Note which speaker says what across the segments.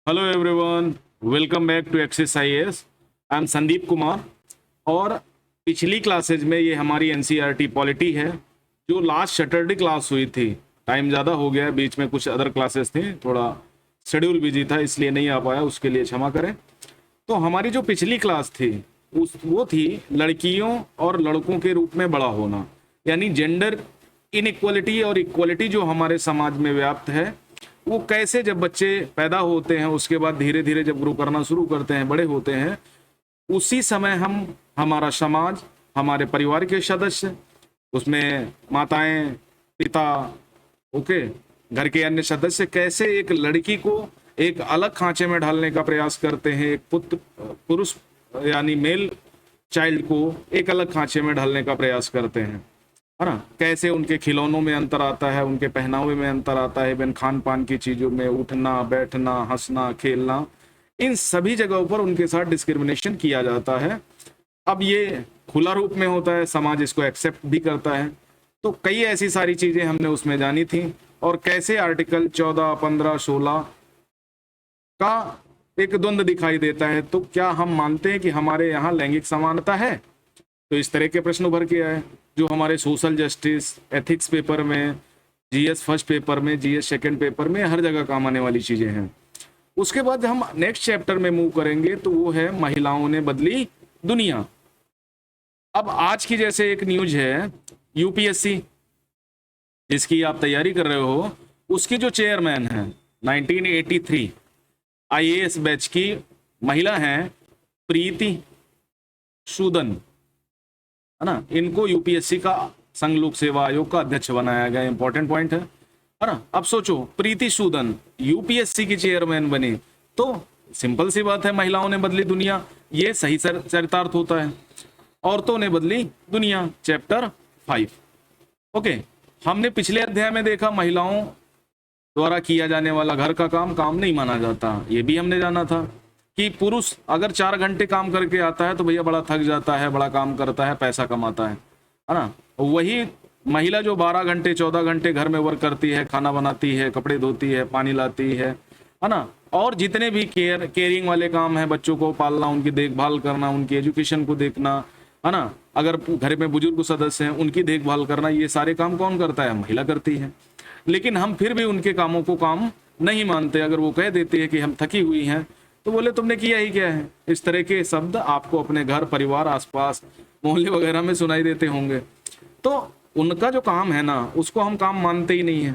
Speaker 1: Hello everyone, welcome back to Axis IAS. I am Sandeep Kumar. और पिछली classes में ये हमारी एनसीईआरटी पॉलिटी है जो लास्ट सैटरडे क्लास हुई थी। टाइम ज़्यादा हो गया है, बीच में कुछ अदर क्लासेस थे, थोड़ा शेड्यूल बिजी था इसलिए नहीं आ पाया, उसके लिए क्षमा करें। तो हमारी जो पिछली क्लास थी वो थी लड़कियों और लड़कों के रूप में बड़ा होना, यानी जेंडर इनइक्वालिटी और इक्वालिटी जो हमारे समाज में व्याप्त है वो कैसे जब बच्चे पैदा होते हैं उसके बाद धीरे धीरे जब ग्रो करना शुरू करते हैं, बड़े होते हैं, उसी समय हम हमारा समाज, हमारे परिवार के सदस्य, उसमें माताएं, पिता, ओके, घर के अन्य सदस्य कैसे एक लड़की को एक अलग खांचे में ढालने का प्रयास करते हैं, एक पुरुष यानी मेल चाइल्ड को एक अलग खांचे में ढालने का प्रयास करते हैं, है ना। कैसे उनके खिलौनों में अंतर आता है, उनके पहनावे में अंतर आता है, इवन खान पान की चीजों में, उठना बैठना, हंसना खेलना, इन सभी जगहों पर उनके साथ डिस्क्रिमिनेशन किया जाता है। अब ये खुला रूप में होता है, समाज इसको एक्सेप्ट भी करता है। तो कई ऐसी सारी चीजें हमने उसमें जानी थी, और कैसे आर्टिकल 14, 15, 16 का एक द्वंद्व दिखाई देता है। तो क्या हम मानते हैं कि हमारे यहाँ लैंगिक समानता है? तो इस तरह के प्रश्न उभर के आए जो हमारे सोशल जस्टिस, एथिक्स पेपर में, जीएस फर्स्ट पेपर में, जीएस सेकंड पेपर में, हर जगह काम आने वाली चीजें हैं। उसके बाद हम नेक्स्ट चैप्टर में मूव करेंगे, तो वो है महिलाओं ने बदली दुनिया। अब आज की जैसे एक न्यूज है, यूपीएससी जिसकी आप तैयारी कर रहे हो, उसकी जो चेयरमैन है 1983 आईएएस बैच की महिला हैं प्रीति सूदन, है ना। इनको यूपीएससी का संघ लोक सेवा आयोग का अध्यक्ष बनाया गया, इंपॉर्टेंट पॉइंट है ना। अब सोचो, प्रीति सूदन यूपीएससी की चेयरमैन बने, तो सिंपल सी बात है, महिलाओं ने बदली दुनिया, ये सही चरितार्थ होता है। औरतों ने बदली दुनिया, चैप्टर 5। ओके, हमने पिछले अध्याय में देखा महिलाओं द्वारा किया जाने वाला घर का काम काम नहीं माना जाता। ये भी हमने जाना था कि पुरुष अगर 4 घंटे काम करके आता है तो भैया बड़ा थक जाता है, बड़ा काम करता है, पैसा कमाता है ना। वही महिला जो 12 घंटे 14 घंटे घर में वर्क करती है, खाना बनाती है, कपड़े धोती है, पानी लाती है ना, और जितने भी केयरिंग वाले काम है, बच्चों को पालना, उनकी देखभाल करना, उनकी एजुकेशन को देखना, है ना, अगर घर में बुजुर्ग सदस्य हैं उनकी देखभाल करना, ये सारे काम कौन करता है? महिला करती है। लेकिन हम फिर भी उनके कामों को काम नहीं मानते। अगर वो कह देती है कि हम थकी हुई हैं, तो बोले तुमने किया ही क्या है। इस तरह के शब्द आपको अपने घर, परिवार, आसपास, मोहल्ले वगैरह में सुनाई देते होंगे। तो उनका जो काम है ना, उसको हम काम मानते ही नहीं है।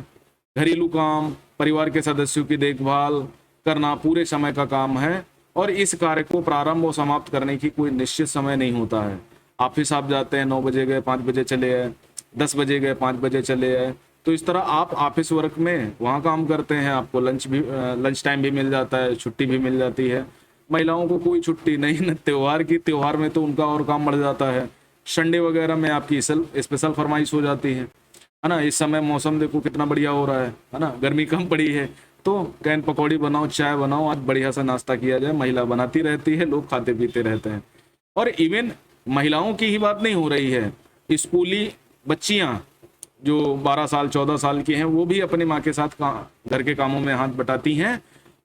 Speaker 1: घरेलू काम, परिवार के सदस्यों की देखभाल करना पूरे समय का काम है, और इस कार्य को प्रारंभ और समाप्त करने की कोई निश्चित समय नहीं होता है। ऑफिस आप जाते हैं, 9 बजे गए 5 बजे चले आए, 10 बजे गए 5 बजे चले आए, तो इस तरह आप ऑफिस वर्क में वहाँ काम करते हैं, आपको लंच टाइम भी मिल जाता है, छुट्टी भी मिल जाती है। महिलाओं को कोई छुट्टी नहीं न त्योहार की, त्योहार में तो उनका और काम बढ़ जाता है। संडे वगैरह में आपकी स्पेशल फरमाइश हो जाती है ना। इस समय मौसम देखो कितना बढ़िया हो रहा है ना, गर्मी कम पड़ी है, तो कैन पकौड़ी बनाओ, चाय बनाओ, आज बढ़िया सा नाश्ता किया जाए। महिला बनाती रहती है, लोग खाते पीते रहते हैं। और इवन महिलाओं की ही बात नहीं हो रही है, स्कूली बच्चियां जो 12 साल 14 साल की हैं, वो भी अपनी माँ के साथ घर के कामों में हाथ बटाती हैं।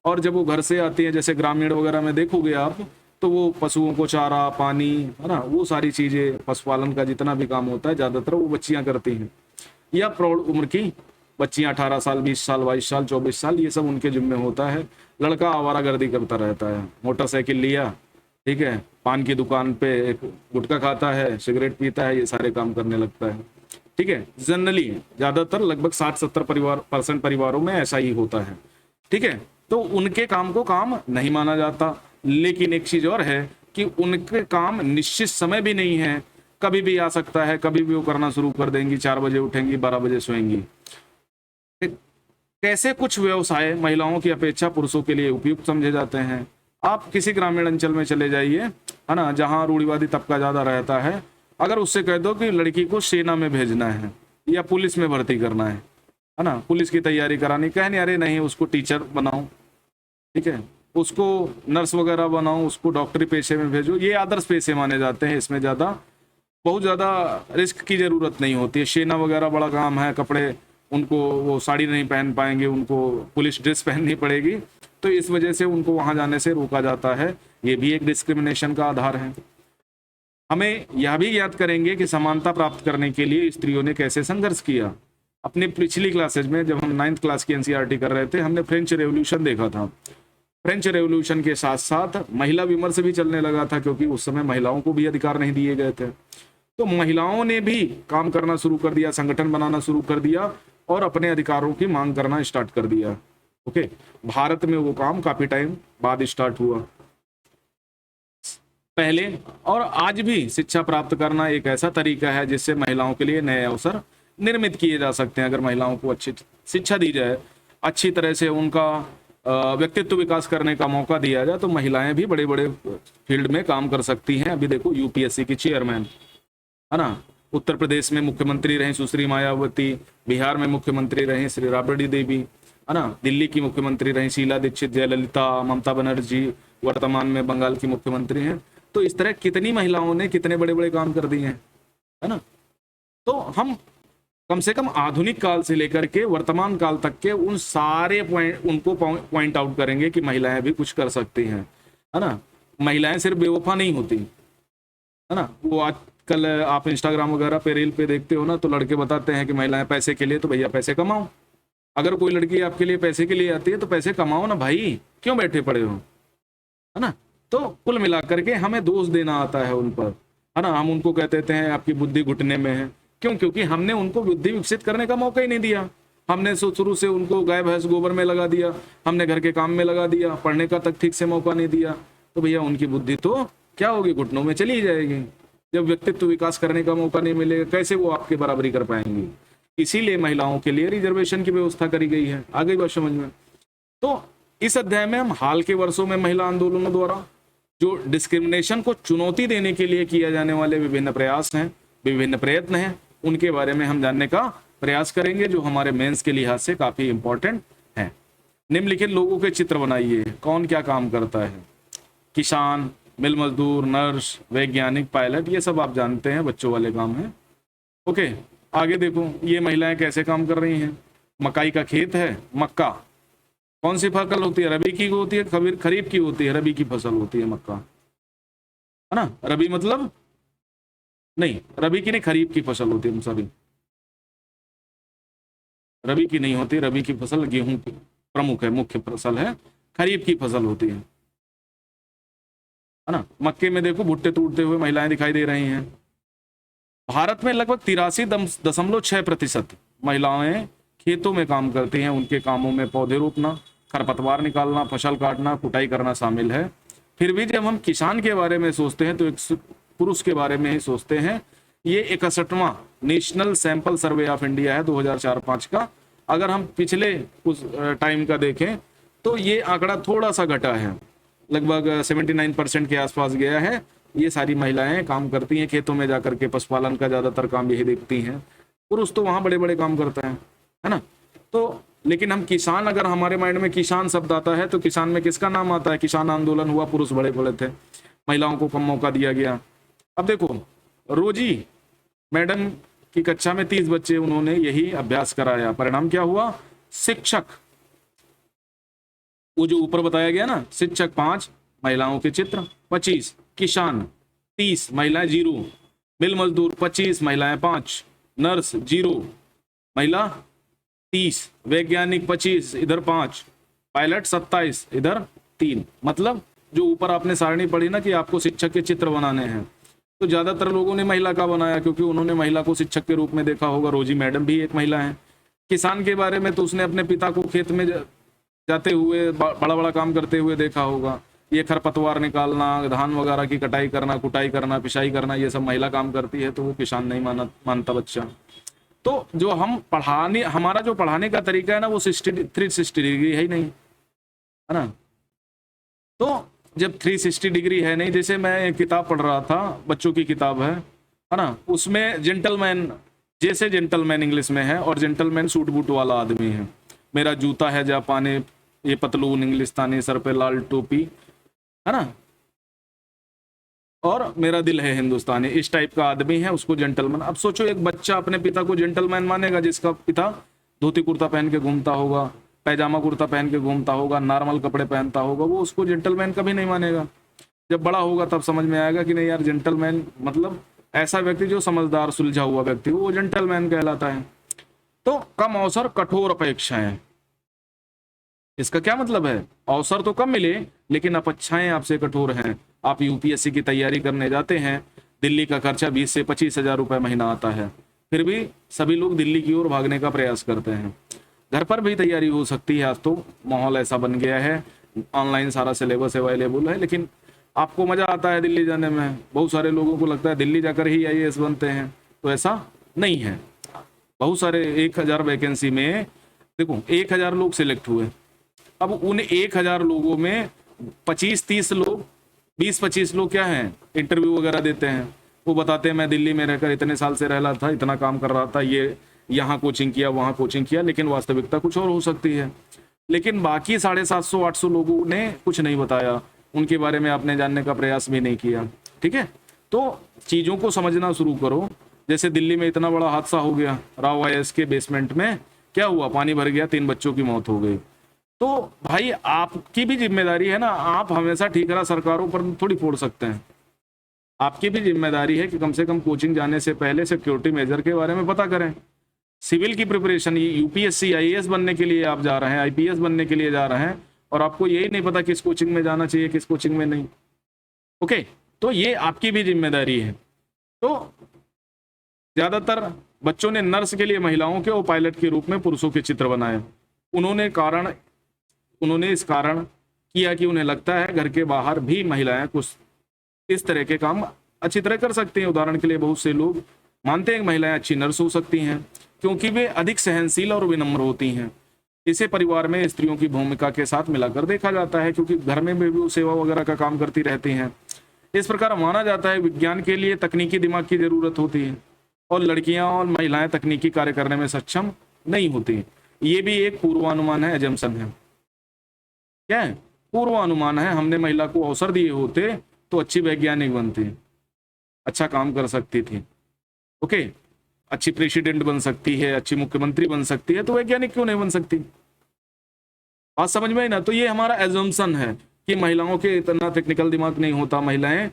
Speaker 1: और जब वो घर से आती हैं, जैसे ग्रामीण वगैरह में देखोगे आप, तो वो पशुओं को चारा पानी, है ना, वो सारी चीजें, पशुपालन का जितना भी काम होता है ज्यादातर वो बच्चियां करती हैं, या प्रौढ़ उम्र की बच्चियां 18 साल 20 साल 22 साल 24 साल, ये सब उनके जिम्मे होता है। लड़का आवारागर्दी करता रहता है, मोटरसाइकिल लिया, ठीक है, पान की दुकान पे एक गुटखा खाता है, सिगरेट पीता है, ये सारे काम करने लगता है। ठीक है, जनरली ज्यादातर लगभग 60-70% परिवारों में ऐसा ही होता है। ठीक है, तो उनके काम को काम नहीं माना जाता। लेकिन एक चीज और है कि उनके काम निश्चित समय भी नहीं है, कभी भी आ सकता है, कभी भी वो करना शुरू कर देंगी। 4 बजे उठेंगी, 12 बजे सोएंगी। कैसे कुछ व्यवसाय महिलाओं की अपेक्षा पुरुषों के लिए उपयुक्त समझे जाते हैं। आप किसी ग्रामीण अंचल में चले जाइए, है ना, जहाँ रूढ़िवादी तबका ज्यादा रहता है, अगर उससे कह दो कि लड़की को सेना में भेजना है या पुलिस में भर्ती करना है ना, पुलिस की तैयारी करानी, कहने अरे नहीं, उसको टीचर बनाओ, ठीक है, उसको नर्स वगैरह बनाओ, उसको डॉक्टरी पेशे में भेजो, ये आदर्श पेशे माने जाते हैं। इसमें बहुत ज़्यादा रिस्क की ज़रूरत नहीं होती है। सेना वगैरह बड़ा काम है, कपड़े उनको, वो साड़ी नहीं पहन पाएंगे, उनको पुलिस ड्रेस पहननी पड़ेगी, तो इस वजह से उनको वहां जाने से रोका जाता है। ये भी एक डिस्क्रिमिनेशन का आधार है। हमें यह भी याद करेंगे कि समानता प्राप्त करने के लिए स्त्रियों ने कैसे संघर्ष किया। अपनी पिछली क्लासेज में जब हम 9th क्लास की एनसीईआरटी कर रहे थे, हमने फ्रेंच रेवोल्यूशन देखा था। फ्रेंच रेवोल्यूशन के साथ साथ महिला विमर्श भी चलने लगा था, क्योंकि उस समय महिलाओं को भी अधिकार नहीं दिए गए थे। तो महिलाओं ने भी काम करना शुरू कर दिया, संगठन बनाना शुरू कर दिया और अपने अधिकारों की मांग करना स्टार्ट कर दिया। ओके, भारत में वो काम काफी टाइम बाद स्टार्ट हुआ। पहले और आज भी शिक्षा प्राप्त करना एक ऐसा तरीका है जिससे महिलाओं के लिए नए अवसर निर्मित किए जा सकते हैं। अगर महिलाओं को अच्छी शिक्षा दी जाए, अच्छी तरह से उनका व्यक्तित्व विकास करने का मौका दिया जाए, तो महिलाएं भी बड़े बड़े फील्ड में काम कर सकती हैं। अभी देखो यूपीएससी की चेयरमैन है ना, उत्तर प्रदेश में मुख्यमंत्री रही सुश्री मायावती, बिहार में मुख्यमंत्री रही श्री राबड़ी देवी, है ना, दिल्ली की मुख्यमंत्री रही शीला दीक्षित, जयललिता, ममता बनर्जी वर्तमान में बंगाल की मुख्यमंत्री हैं। तो इस तरह कितनी महिलाओं ने कितने बड़े बड़े काम कर दिए हैं, है ना। तो हम कम से कम आधुनिक काल से लेकर के वर्तमान काल तक के उन सारे पॉइंट आउट करेंगे कि महिलाएं भी कुछ कर सकती हैं, है ना। महिलाएं सिर्फ बेवफा नहीं होती, है ना। वो आजकल आप इंस्टाग्राम वगैरह पे रील पे देखते हो ना, तो लड़के बताते हैं कि महिलाएं पैसे के लिए, तो भैया पैसे कमाओ। अगर कोई लड़की आपके लिए पैसे के लिए आती है तो पैसे कमाओ ना भाई, क्यों बैठे पड़े हो, है ना। तो कुल मिलाकर के हमें दोष देना आता है उन पर, है ना। हम उनको कहते हैं आपकी बुद्धि घुटने में है, क्यों? क्योंकि हमने उनको बुद्धि विकसित करने का मौका ही नहीं दिया। हमने शुरू से उनको गाय भैंस गोबर में लगा दिया, हमने घर के काम में लगा दिया, पढ़ने का तक ठीक से मौका नहीं दिया, तो भैया उनकी बुद्धि तो क्या होगी, घुटनों में चली जाएगी। जब व्यक्तित्व विकास करने का मौका नहीं मिलेगा, कैसे वो आपकी बराबरी कर पाएंगी। इसीलिए महिलाओं के लिए रिजर्वेशन की व्यवस्था करी गई है। आ गई बात समझ में? तो इस अध्याय में हम हाल के वर्षों में महिला आंदोलनों द्वारा जो डिस्क्रिमिनेशन को चुनौती देने के लिए किया जाने वाले विभिन्न प्रयास हैं, विभिन्न प्रयत्न हैं, उनके बारे में हम जानने का प्रयास करेंगे, जो हमारे मेंस के लिहाज से काफी इंपॉर्टेंट है। निम्नलिखित लोगों के चित्र बनाइए। कौन क्या काम करता है? किसान, मिल मजदूर, नर्स, वैज्ञानिक, पायलट, ये सब आप जानते हैं, बच्चों वाले काम है। ओके, आगे देखो ये महिलाएं कैसे काम कर रही हैं। मकाई का खेत है, मक्का कौन सी फसल होती है? रबी की होती है, खरीफ की होती है? रबी की फसल होती है मक्का, है ना। रबी मतलब नहीं, रबी की नहीं, खरीफ की फसल होती है। सॉरी, रबी की नहीं होती। रबी की फसल गेहूं की प्रमुख है, मुख्य फसल है। खरीफ की फसल होती है ना। मक्के में देखो भुट्टे तोड़ते हुए महिलाएं दिखाई दे रही हैं। भारत में लगभग 83.6% महिलाएं खेतों में काम करती हैं। उनके कामों में पौधे रोपना, खरपतवार निकालना, फसल काटना, कुटाई करना शामिल है। फिर भी जब हम किसान के बारे में सोचते हैं तो एक पुरुष के बारे में ही सोचते हैं। ये 61वां national sample survey of India है 2004-05 का। अगर हम पिछले कुछ टाइम का देखें तो ये आंकड़ा थोड़ा सा घटा है, लगभग 79% के आसपास गया है। ये सारी महिलाएं काम करती हैं खेतों में जाकर के, पशुपालन का ज्यादातर काम यही देखती हैं। पुरुष तो वहां बड़े बड़े काम करते हैं, है ना। तो लेकिन हम किसान, अगर हमारे माइंड में किसान शब्द आता है तो किसान में किसका नाम आता है? किसान आंदोलन हुआ, पुरुष बड़े बड़े थे, महिलाओं को कम मौका दिया गया। अब देखो रोजी मैडम की कक्षा में 30 बच्चे, उन्होंने यही अभ्यास कराया। परिणाम क्या हुआ? शिक्षक, वो जो ऊपर बताया गया ना, शिक्षक 5, महिलाओं के चित्र 25, किसान 30, महिलाएं 0, मिल मजदूर 25, महिलाएं 5, नर्स 0, महिला 30, वैज्ञानिक 25, इधर 5, पायलट 27, इधर 3। मतलब जो ऊपर आपने सारणी पढ़ी ना कि आपको शिक्षक के चित्र बनाने हैं, तो ज्यादातर लोगों ने महिला का बनाया, क्योंकि उन्होंने महिला को शिक्षक के रूप में देखा होगा। रोजी मैडम भी एक महिला है। किसान के बारे में तो उसने अपने पिता को खेत में जाते हुए बड़ा बड़ा काम करते हुए देखा होगा। ये खरपतवार निकालना, धान वगैरह की कटाई करना, कुटाई करना, पिसाई करना, ये सब महिला काम करती है, तो वो किसान नहीं मानता बच्चा। तो जो हम पढ़ाने, हमारा जो पढ़ाने का तरीका है ना, वो 360 डिग्री है ही नहीं, है ना। तो जब 360 डिग्री है नहीं, जैसे मैं एक किताब पढ़ रहा था, बच्चों की किताब है ना, उसमें जेंटलमैन, जैसे जेंटलमैन इंग्लिश में है, और जेंटलमैन सूट बूट वाला आदमी है। मेरा जूता है जापानी, ये पतलून इंग्लिस्तानी, सर पे लाल टोपी, है ना, और मेरा दिल है हिंदुस्तानी, इस टाइप का आदमी है, उसको जेंटलमैन। अब सोचो एक बच्चा अपने पिता को जेंटलमैन मानेगा जिसका पिता धोती कुर्ता पहन के घूमता होगा, पैजामा कुर्ता पहन के घूमता होगा, नॉर्मल कपड़े पहनता होगा, वो उसको जेंटलमैन कभी नहीं मानेगा। जब बड़ा होगा तब समझ में आएगा कि नहीं यार, जेंटलमैन मतलब ऐसा व्यक्ति जो समझदार सुलझा हुआ व्यक्ति वो जेंटलमैन कहलाता है। तो कम अवसर कठोर अपेक्षाएं, इसका क्या मतलब है? अवसर तो कम मिले लेकिन अपेक्षाएं आपसे कठोर हैं। आप यूपीएससी की तैयारी करने जाते हैं, दिल्ली का खर्चा 20 से 25 हजार रुपए महीना आता है, फिर भी सभी लोग दिल्ली की ओर भागने का प्रयास करते हैं। घर पर भी तैयारी हो सकती है, आज तो माहौल ऐसा बन गया है, ऑनलाइन सारा सिलेबस अवेलेबल है, लेकिन आपको मजा आता है दिल्ली जाने में। बहुत सारे लोगों को लगता है दिल्ली जाकर ही आईएएस बनते हैं, तो ऐसा नहीं है। बहुत सारे 1000 वैकेंसी में देखो 1000 लोग सिलेक्ट हुए, अब उन 1000 लोगों में 25-30 लोग, 20-25 लोग क्या हैं, इंटरव्यू वगैरह देते हैं। वो बताते हैं मैं दिल्ली में रहकर इतने साल से रह रहा था, इतना काम कर रहा था, ये यहाँ कोचिंग किया, वहाँ कोचिंग किया, लेकिन वास्तविकता कुछ और हो सकती है। लेकिन बाकी 750-800 लोगों ने कुछ नहीं बताया, उनके बारे में आपने जानने का प्रयास भी नहीं किया। ठीक है, तो चीज़ों को समझना शुरू करो। जैसे दिल्ली में इतना बड़ा हादसा हो गया, राव आईएएस के बेसमेंट में क्या हुआ, पानी भर गया, 3 बच्चों की मौत हो गई। तो भाई आपकी भी जिम्मेदारी है ना, आप हमेशा ठीकरा सरकारों पर थोड़ी फोड़ सकते हैं। आपकी भी जिम्मेदारी है कि कम से कम कोचिंग जाने से पहले सिक्योरिटी मेजर के बारे में पता करें। सिविल की प्रिपरेशन, यूपीएससी आईएएस बनने के लिए आप जा रहे हैं, आईपीएस बनने के लिए जा रहे हैं, और आपको यही नहीं पता किस कोचिंग में जाना चाहिए, किस कोचिंग में नहीं। ओके, तो ये आपकी भी जिम्मेदारी है। तो ज्यादातर बच्चों ने नर्स के लिए महिलाओं के और पायलट के रूप में पुरुषों के चित्र बनाए। उन्होंने इस कारण किया कि उन्हें लगता है घर के बाहर भी महिलाएं कुछ इस तरह के काम अच्छी तरह कर सकती हैं। उदाहरण के लिए बहुत से लोग मानते हैं कि महिलाएं अच्छी नर्स हो सकती हैं क्योंकि वे अधिक सहनशील और विनम्र होती हैं। इसे परिवार में स्त्रियों की भूमिका के साथ मिलाकर देखा जाता है, क्योंकि घर में भी वो सेवा वगैरह का काम करती रहती हैं। इस प्रकार माना जाता है विज्ञान के लिए तकनीकी दिमाग की जरूरत होती है और लड़कियां और महिलाएं तकनीकी कार्य करने में सक्षम नहीं होती। ये भी एक पूर्वानुमान है, एजम्पशन है। क्या है? पूर्वानुमान है। हमने महिला को अवसर दिए होते तो अच्छी वैज्ञानिक बनती, अच्छा काम कर सकती थी, ओके, अच्छी प्रेसिडेंट बन सकती है, अच्छी मुख्यमंत्री बन सकती है, तो वैज्ञानिक क्यों नहीं बन सकती? बात समझ में आई ना? तो ये हमारा एजम्पशन है कि महिलाओं के इतना टेक्निकल दिमाग नहीं होता, महिलाएं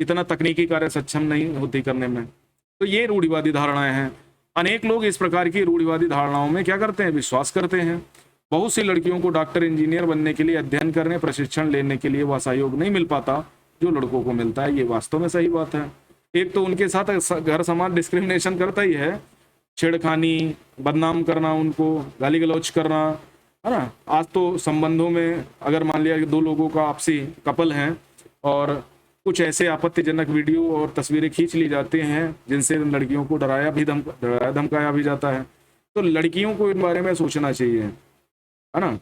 Speaker 1: इतना तकनीकी कार्य सक्षम नहीं होती करने में। तो ये रूढ़िवादी धारणाएं हैं। अनेक लोग इस प्रकार की रूढ़िवादी धारणाओं में क्या करते हैं, विश्वास करते हैं। बहुत सी लड़कियों को डॉक्टर, इंजीनियर बनने के लिए अध्ययन करने, प्रशिक्षण लेने के लिए वह सहयोग नहीं मिल पाता जो लड़कों को मिलता है। ये वास्तव में सही बात है। एक तो उनके साथ घर समाज डिस्क्रिमिनेशन करता ही है, छेड़खानी, बदनाम करना, उनको गाली गलौज करना, है ना। आज तो संबंधों में अगर मान लिया कि 2 लोगों का आपसी कपल हैं और कुछ ऐसे आपत्तिजनक वीडियो और तस्वीरें खींच ली जाती हैं जिनसे लड़कियों को डराया धमकाया भी जाता है, तो लड़कियों को इन बारे में सोचना चाहिए, है ना।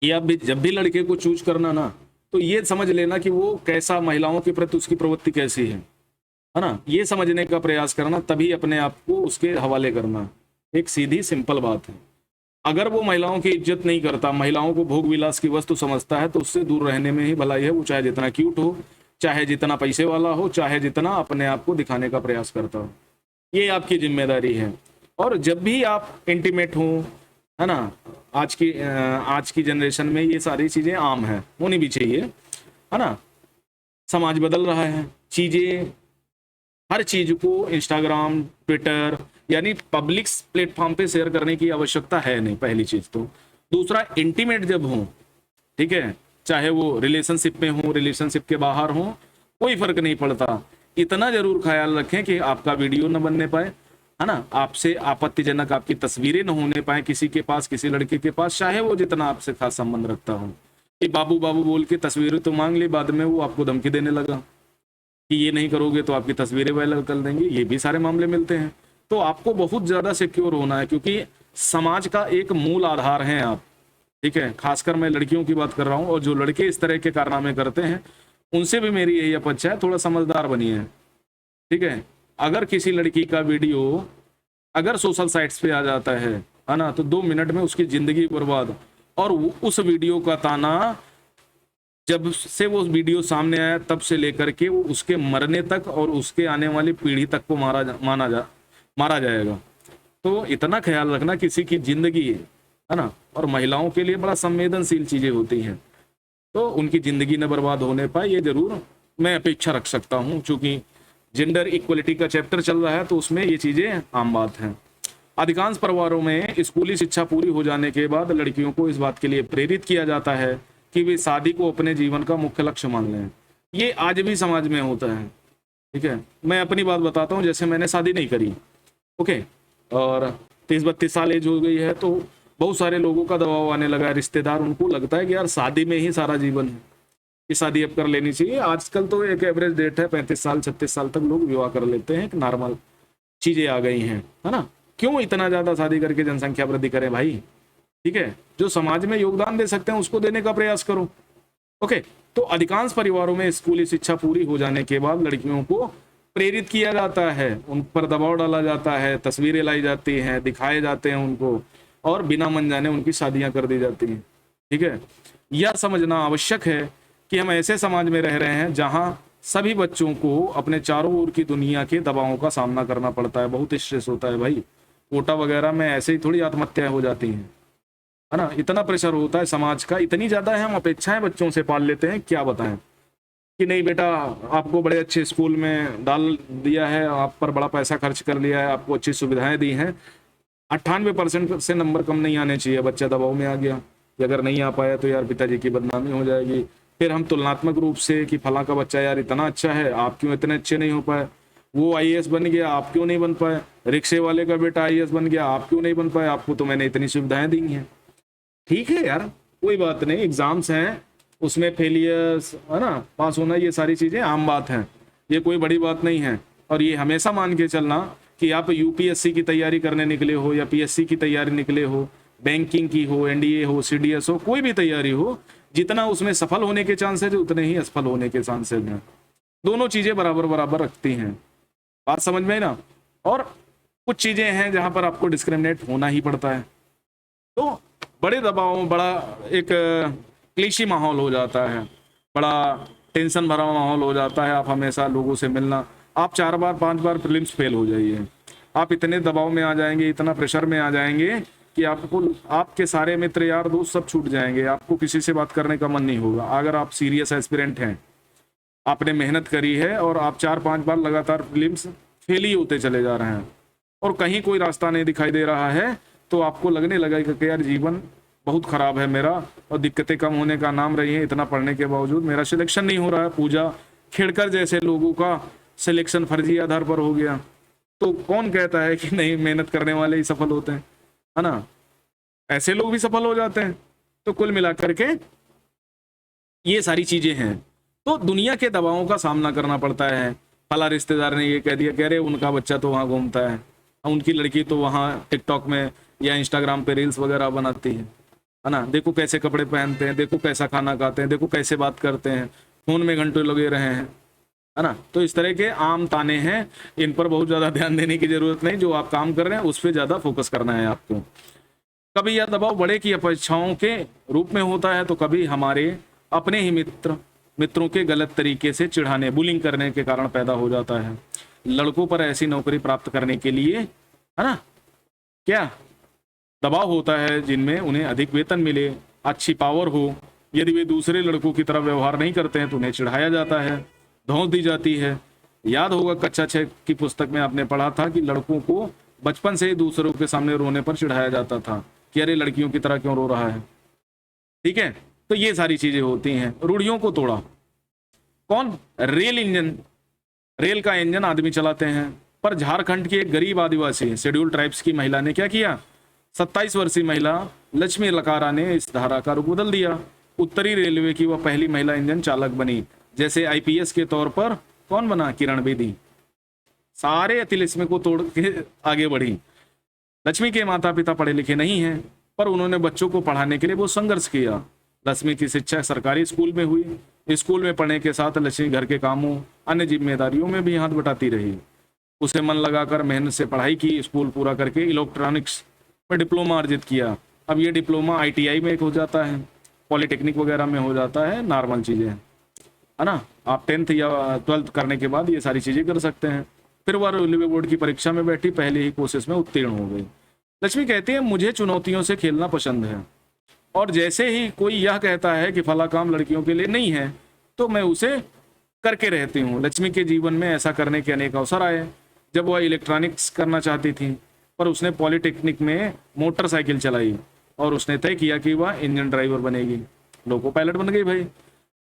Speaker 1: ये अब जब भी लड़के को चूज करना ना, तो ये समझ लेना कि वो कैसा, महिलाओं के प्रति उसकी प्रवृत्ति कैसी है ना। ये समझने का प्रयास करना, तभी अपने आप को उसके हवाले करना। एक सीधी सिंपल बात है। अगर वो महिलाओं की इज्जत नहीं करता, महिलाओं को भोग विलास की वस्तु समझता है, तो उससे दूर रहने में ही भलाई है। वो चाहे जितना क्यूट हो, चाहे जितना पैसे वाला हो, चाहे जितना अपने आप को दिखाने का प्रयास करता हो, ये आपकी जिम्मेदारी है। और जब भी आप इंटीमेट हो, है ना, आज की जनरेशन में ये सारी चीजें आम है, होनी भी चाहिए, है ना। समाज बदल रहा है, चीजें, हर चीज को इंस्टाग्राम, ट्विटर यानी पब्लिक प्लेटफॉर्म पे शेयर करने की आवश्यकता है नहीं, पहली चीज तो। दूसरा, इंटीमेट जब हो, ठीक है, चाहे वो रिलेशनशिप में हो, रिलेशनशिप के बाहर हो, कोई फर्क नहीं पड़ता। इतना जरूर ख्याल रखें कि आपका वीडियो न बनने पाए, है ना, आपसे आपत्तिजनक आपकी तस्वीरें न होने पाए किसी के पास, किसी लड़के के पास, चाहे वो जितना आपसे खास संबंध रखता हो। कि बाबू बाबू बोल के तस्वीरें तो मांग ली, बाद में वो आपको धमकी देने लगा कि ये नहीं करोगे तो आपकी तस्वीरें वायरल कर देंगे। ये भी सारे मामले मिलते हैं। तो आपको बहुत ज्यादा सिक्योर होना है, क्योंकि समाज का एक मूल आधार है आप, ठीक है। खासकर मैं लड़कियों की बात कर रहा हूँ, और जो लड़के इस तरह के कारनामे करते हैं उनसे भी मेरी यही अपेक्षा है, थोड़ा समझदार बनिए, ठीक है। अगर किसी लड़की का वीडियो अगर सोशल साइट्स पे आ जाता है ना, तो 2 मिनट में उसकी जिंदगी बर्बाद। और उस वीडियो का ताना जब से वो वीडियो सामने आया तब से लेकर के वो उसके मरने तक और उसके आने वाली पीढ़ी तक को मारा जाएगा। तो इतना ख्याल रखना, किसी की जिंदगी है ना, और महिलाओं के लिए बड़ा संवेदनशील चीजें होती हैं, तो उनकी जिंदगी न बर्बाद होने पाए, ये जरूर मैं अपेक्षा रख सकता हूँ। चूंकि जेंडर इक्वलिटी का चैप्टर चल रहा है तो उसमें ये चीजें आम बात हैं। अधिकांश परिवारों में स्कूली शिक्षा पूरी हो जाने के बाद लड़कियों को इस बात के लिए प्रेरित किया जाता है कि वे शादी को अपने जीवन का मुख्य लक्ष्य मान लें। ये आज भी समाज में होता है, ठीक है। मैं अपनी बात बताता हूँ, जैसे मैंने शादी नहीं करी, ओके, और 30-32 साल एज हो गई है, तो बहुत सारे लोगों का दबाव आने लगा है, रिश्तेदार, उनको लगता है कि यार शादी में ही सारा जीवन है, ये शादी अब कर लेनी चाहिए। आजकल तो एक एवरेज डेट है 35 साल 36 साल तक लोग विवाह कर लेते हैं, एक नॉर्मल चीजें आ गई हैं, है ना। क्यों इतना ज्यादा शादी करके जनसंख्या वृद्धि करें भाई, ठीक है। जो समाज में योगदान दे सकते हैं उसको देने का प्रयास करो, ओके। तो अधिकांश परिवारों में स्कूली शिक्षा पूरी हो जाने के बाद लड़कियों को प्रेरित किया जाता है, उन पर दबाव डाला जाता है, तस्वीरें लाई जाती हैं, दिखाए जाते हैं उनको, और बिना मन जाने उनकी शादियां कर दी जाती हैं, ठीक है। यह समझना आवश्यक है कि हम ऐसे समाज में रह रहे हैं जहां सभी बच्चों को अपने चारों ओर की दुनिया के दबावों का सामना करना पड़ता है। बहुत स्ट्रेस होता है भाई, कोटा वगैरह में ऐसे ही थोड़ी आत्महत्याएं हो जाती हैं, है ना। इतना प्रेशर होता है समाज का, इतनी ज्यादा है, हम अपेक्षाएं बच्चों से पाल लेते हैं, क्या बताएं कि नहीं बेटा आपको बड़े अच्छे स्कूल में डाल दिया है, आप पर बड़ा पैसा खर्च कर लिया है, आपको अच्छी सुविधाएं दी हैं, 98% से नंबर कम नहीं आने चाहिए, बच्चा दबाव में आ गया कि अगर नहीं आ पाया तो यार पिताजी की बदनामी हो जाएगी। फिर हम तुलनात्मक रूप से कि फला का बच्चा यार इतना अच्छा है, आप क्यों इतने अच्छे नहीं हो पाए, वो आईएएस बन गया आप क्यों नहीं बन पाए, रिक्शे वाले का बेटा आईएएस बन गया आप क्यों नहीं बन पाए, आपको तो मैंने इतनी सुविधाएं दी हैं। ठीक है यार, कोई बात नहीं, एग्जाम्स हैं, उसमें फेलियर्स, है ना, पास होना, ये सारी चीजें आम बात हैं, ये कोई बड़ी बात नहीं है। और ये हमेशा मान के चलना कि आप यूपीएससी की तैयारी करने निकले हो या पीएससी की तैयारी निकले हो, बैंकिंग की हो, एनडीए हो, सीडीएस हो, कोई भी तैयारी हो, जितना उसमें सफल होने के चांसेज है उतने ही असफल होने के चांसेज हैं। दोनों चीजें बराबर बराबर रखती हैं, बात समझ में ना। और कुछ चीजें हैं जहां पर आपको डिस्क्रिमिनेट होना ही पड़ता है, तो बड़े दबाव, बड़ा एक क्लीशी माहौल हो जाता है, बड़ा टेंशन भरा माहौल हो जाता है। आप हमेशा लोगों से मिलना, आप 4 बार 5 बार प्रीलिम्स फेल हो जाइए, आप इतने दबाव में आ जाएंगे, इतना प्रेशर में आ जाएंगे कि आपको, आपके सारे मित्र यार दोस्त सब छूट जाएंगे, आपको किसी से बात करने का मन नहीं होगा। अगर आप सीरियस एस्पिरेंट हैं, आपने मेहनत करी है और आप 4-5 बार लगातार प्रीलिम्स फेल ही होते चले जा रहे हैं और कहीं कोई रास्ता नहीं दिखाई दे रहा है, तो आपको लगने लगेगा कि यार जीवन बहुत खराब है मेरा और दिक्कतें कम होने का नाम रही है, इतना पढ़ने के बावजूद मेरा सिलेक्शन नहीं हो रहा है। पूजा खेड़कर जैसे लोगों का सिलेक्शन फर्जी आधार पर हो गया, तो कौन कहता है कि नहीं मेहनत करने वाले ही सफल होते हैं, है ना, ऐसे लोग भी सफल हो जाते हैं। तो कुल मिलाकर के ये सारी चीजें हैं, तो दुनिया के दबावों का सामना करना पड़ता है। फला रिश्तेदार ने ये कह दिया, कह रहे उनका बच्चा तो वहाँ घूमता है, उनकी लड़की तो वहाँ टिकटॉक में या इंस्टाग्राम पे रील्स वगैरह बनाती है ना, देखो कैसे कपड़े पहनते हैं, देखो कैसा खाना खाते हैं, देखो कैसे बात करते हैं, फोन में घंटों लगे रहे हैं, है ना। तो इस तरह के आम ताने हैं, इन पर बहुत ज्यादा ध्यान देने की जरूरत नहीं, जो आप काम कर रहे हैं उस पर ज्यादा फोकस करना है आपको। कभी यह दबाव बड़े की अपेक्षाओं के रूप में होता है, तो कभी हमारे अपने ही मित्रों के गलत तरीके से चिढ़ाने, बुलिंग करने के कारण पैदा हो जाता है। लड़कों पर ऐसी नौकरी प्राप्त करने के लिए, है ना, क्या दबाव होता है जिनमें उन्हें अधिक वेतन मिले, अच्छी पावर हो। यदि वे दूसरे लड़कों की तरह व्यवहार नहीं करते हैं तो उन्हें चिढ़ाया जाता है, धौंस दी जाती है। याद होगा कक्षा 6 की पुस्तक में आपने पढ़ा था कि लड़कों को बचपन से ही दूसरों के सामने रोने पर चिढ़ाया जाता था कि अरे लड़कियों की तरह क्यों रो रहा है, ठीक है। तो ये सारी चीजें होती हैं। रूढ़ियों को तोड़ा कौन? रेल का इंजन आदमी चलाते हैं, पर झारखंड की एक गरीब आदिवासी शेड्यूल ट्राइब्स की महिला ने क्या किया, 27 वर्षीय महिला लक्ष्मी लकारा ने इस धारा का रूप बदल दिया। उत्तरी रेलवे की वह पहली महिला इंजन चालक बनी। जैसे आईपीएस के तौर पर कौन बना? किरण बेदी। सारे तिलिस्मे को तोड़ के आगे बढ़ी। लक्ष्मी के माता पिता पढ़े लिखे नहीं हैं, पर उन्होंने बच्चों को पढ़ाने के लिए बहुत संघर्ष किया। लक्ष्मी की शिक्षा सरकारी स्कूल में हुई। स्कूल में पढ़ने के साथ लक्ष्मी घर के कामों, अन्य जिम्मेदारियों में भी हाथ बटाती रही। उसे मन लगाकर मेहनत से पढ़ाई की। स्कूल पूरा करके इलेक्ट्रॉनिक्स में डिप्लोमा अर्जित किया। अब ये डिप्लोमा आईटीआई में हो जाता है, पॉलिटेक्निक वगैरह में हो जाता है, नॉर्मल चीज़ें हैं, है ना। आप 10th या 12th करने के बाद ये सारी चीज़ें कर सकते हैं। फिर वह रेलवे बोर्ड की परीक्षा में बैठी, पहले ही कोशिश में उत्तीर्ण हो गई। लक्ष्मी कहती है मुझे चुनौतियों से खेलना पसंद है, और जैसे ही कोई यह कहता है कि फला काम लड़कियों के लिए नहीं है तो मैं उसे करके रहती हूँ। लक्ष्मी के जीवन में ऐसा करने के अनेक अवसर आए। जब वह इलेक्ट्रॉनिक्स करना चाहती थी, पर उसने पॉलिटेक्निक में मोटरसाइकिल चलाई और उसने तय किया कि वह इंजन ड्राइवर बनेगी। लोको पायलट बन गई भाई।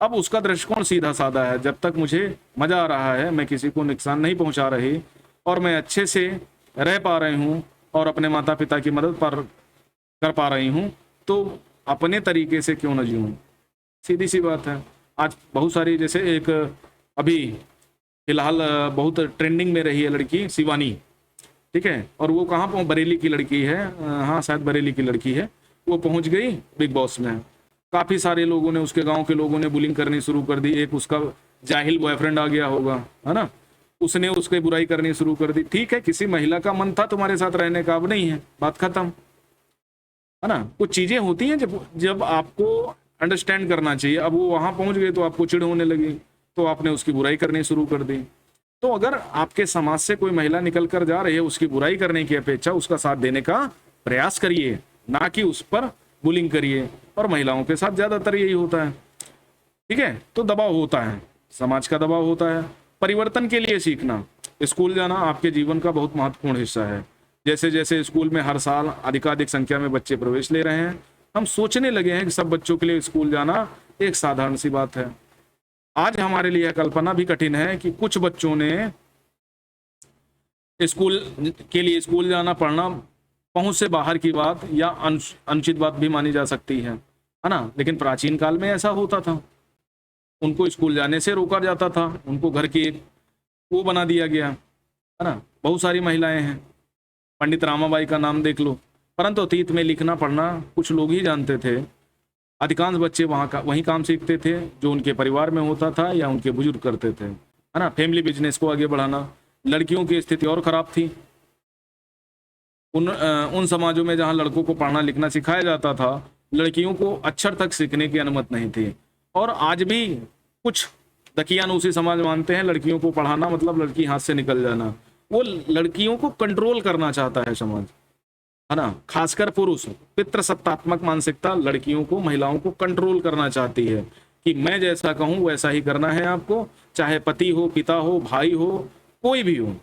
Speaker 1: अब उसका दृष्टिकोण सीधा साधा है, जब तक मुझे मजा आ रहा है, मैं किसी को नुकसान नहीं पहुंचा रही और मैं अच्छे से रह पा रही हूँ और अपने माता पिता की मदद कर पा रही हूँ, तो अपने तरीके से क्यों न जीऊँ। सीधी सी बात है। आज बहुत सारी, जैसे एक अभी फिलहाल बहुत ट्रेंडिंग में रही है लड़की शिवानी, ठीक है, और वो कहाँ पहुँच, बरेली की लड़की है, हाँ शायद बरेली की लड़की है। वो पहुँच गई बिग बॉस में। काफ़ी सारे लोगों ने, उसके गांव के लोगों ने बुलिंग करनी शुरू कर दी। एक उसका जाहिल बॉयफ्रेंड आ गया होगा, है ना, उसने उसकी बुराई करनी शुरू कर दी। ठीक है, किसी महिला का मन था तुम्हारे साथ रहने का, अब नहीं है, बात खत्म, है ना। कुछ चीजें होती हैं जब आपको अंडरस्टैंड करना चाहिए। अब वो वहां पहुंच गए तो आपको चिढ़ होने लगी, तो आपने उसकी बुराई करनी शुरू कर दी। तो अगर आपके समाज से कोई महिला निकल कर जा रही है, उसकी बुराई करने की अपेक्षा उसका साथ देने का प्रयास करिए, ना कि उस पर बुलिंग करिए। और महिलाओं के साथ ज्यादातर यही होता है, ठीक है। तो दबाव होता है, समाज का दबाव होता है। परिवर्तन के लिए सीखना, स्कूल जाना आपके जीवन का बहुत महत्वपूर्ण हिस्सा है। जैसे जैसे स्कूल में हर साल अधिकाधिक संख्या में बच्चे प्रवेश ले रहे हैं, हम सोचने लगे हैं कि सब बच्चों के लिए स्कूल जाना एक साधारण सी बात है। आज हमारे लिए कल्पना भी कठिन है कि कुछ बच्चों ने स्कूल के लिए स्कूल जाना, पढ़ना पहुंच से बाहर की बात या अनुचित बात भी मानी जा सकती है ना। लेकिन प्राचीन काल में ऐसा होता था, उनको स्कूल जाने से रोका जाता था, उनको घर की एक वो बना दिया गया, है ना। बहुत सारी महिलाएं हैं, पंडित रामाबाई का नाम देख लो। परंतु अतीत में लिखना पढ़ना कुछ लोग ही जानते थे। अधिकांश बच्चे वहीं काम सीखते थे जो उनके परिवार में होता था या उनके बुजुर्ग करते थे, है ना। फैमिली बिजनेस को आगे बढ़ाना। लड़कियों की स्थिति और खराब थी। उन समाजों में जहां लड़कों को पढ़ना लिखना सिखाया जाता था, लड़कियों को अक्षर तक सीखने की अनुमति नहीं थी। और आज भी कुछ दकियानूसी समाज मानते हैं लड़कियों को पढ़ाना मतलब लड़की हाथ से निकल जाना। वो लड़कियों को कंट्रोल करना चाहता है समाज, है ना। खासकर पुरुष, पितृसत्तात्मक मानसिकता लड़कियों को, महिलाओं को कंट्रोल करना चाहती है कि मैं जैसा कहूं वैसा ही करना है आपको, चाहे पति हो, पिता हो, भाई हो, कोई भी हो,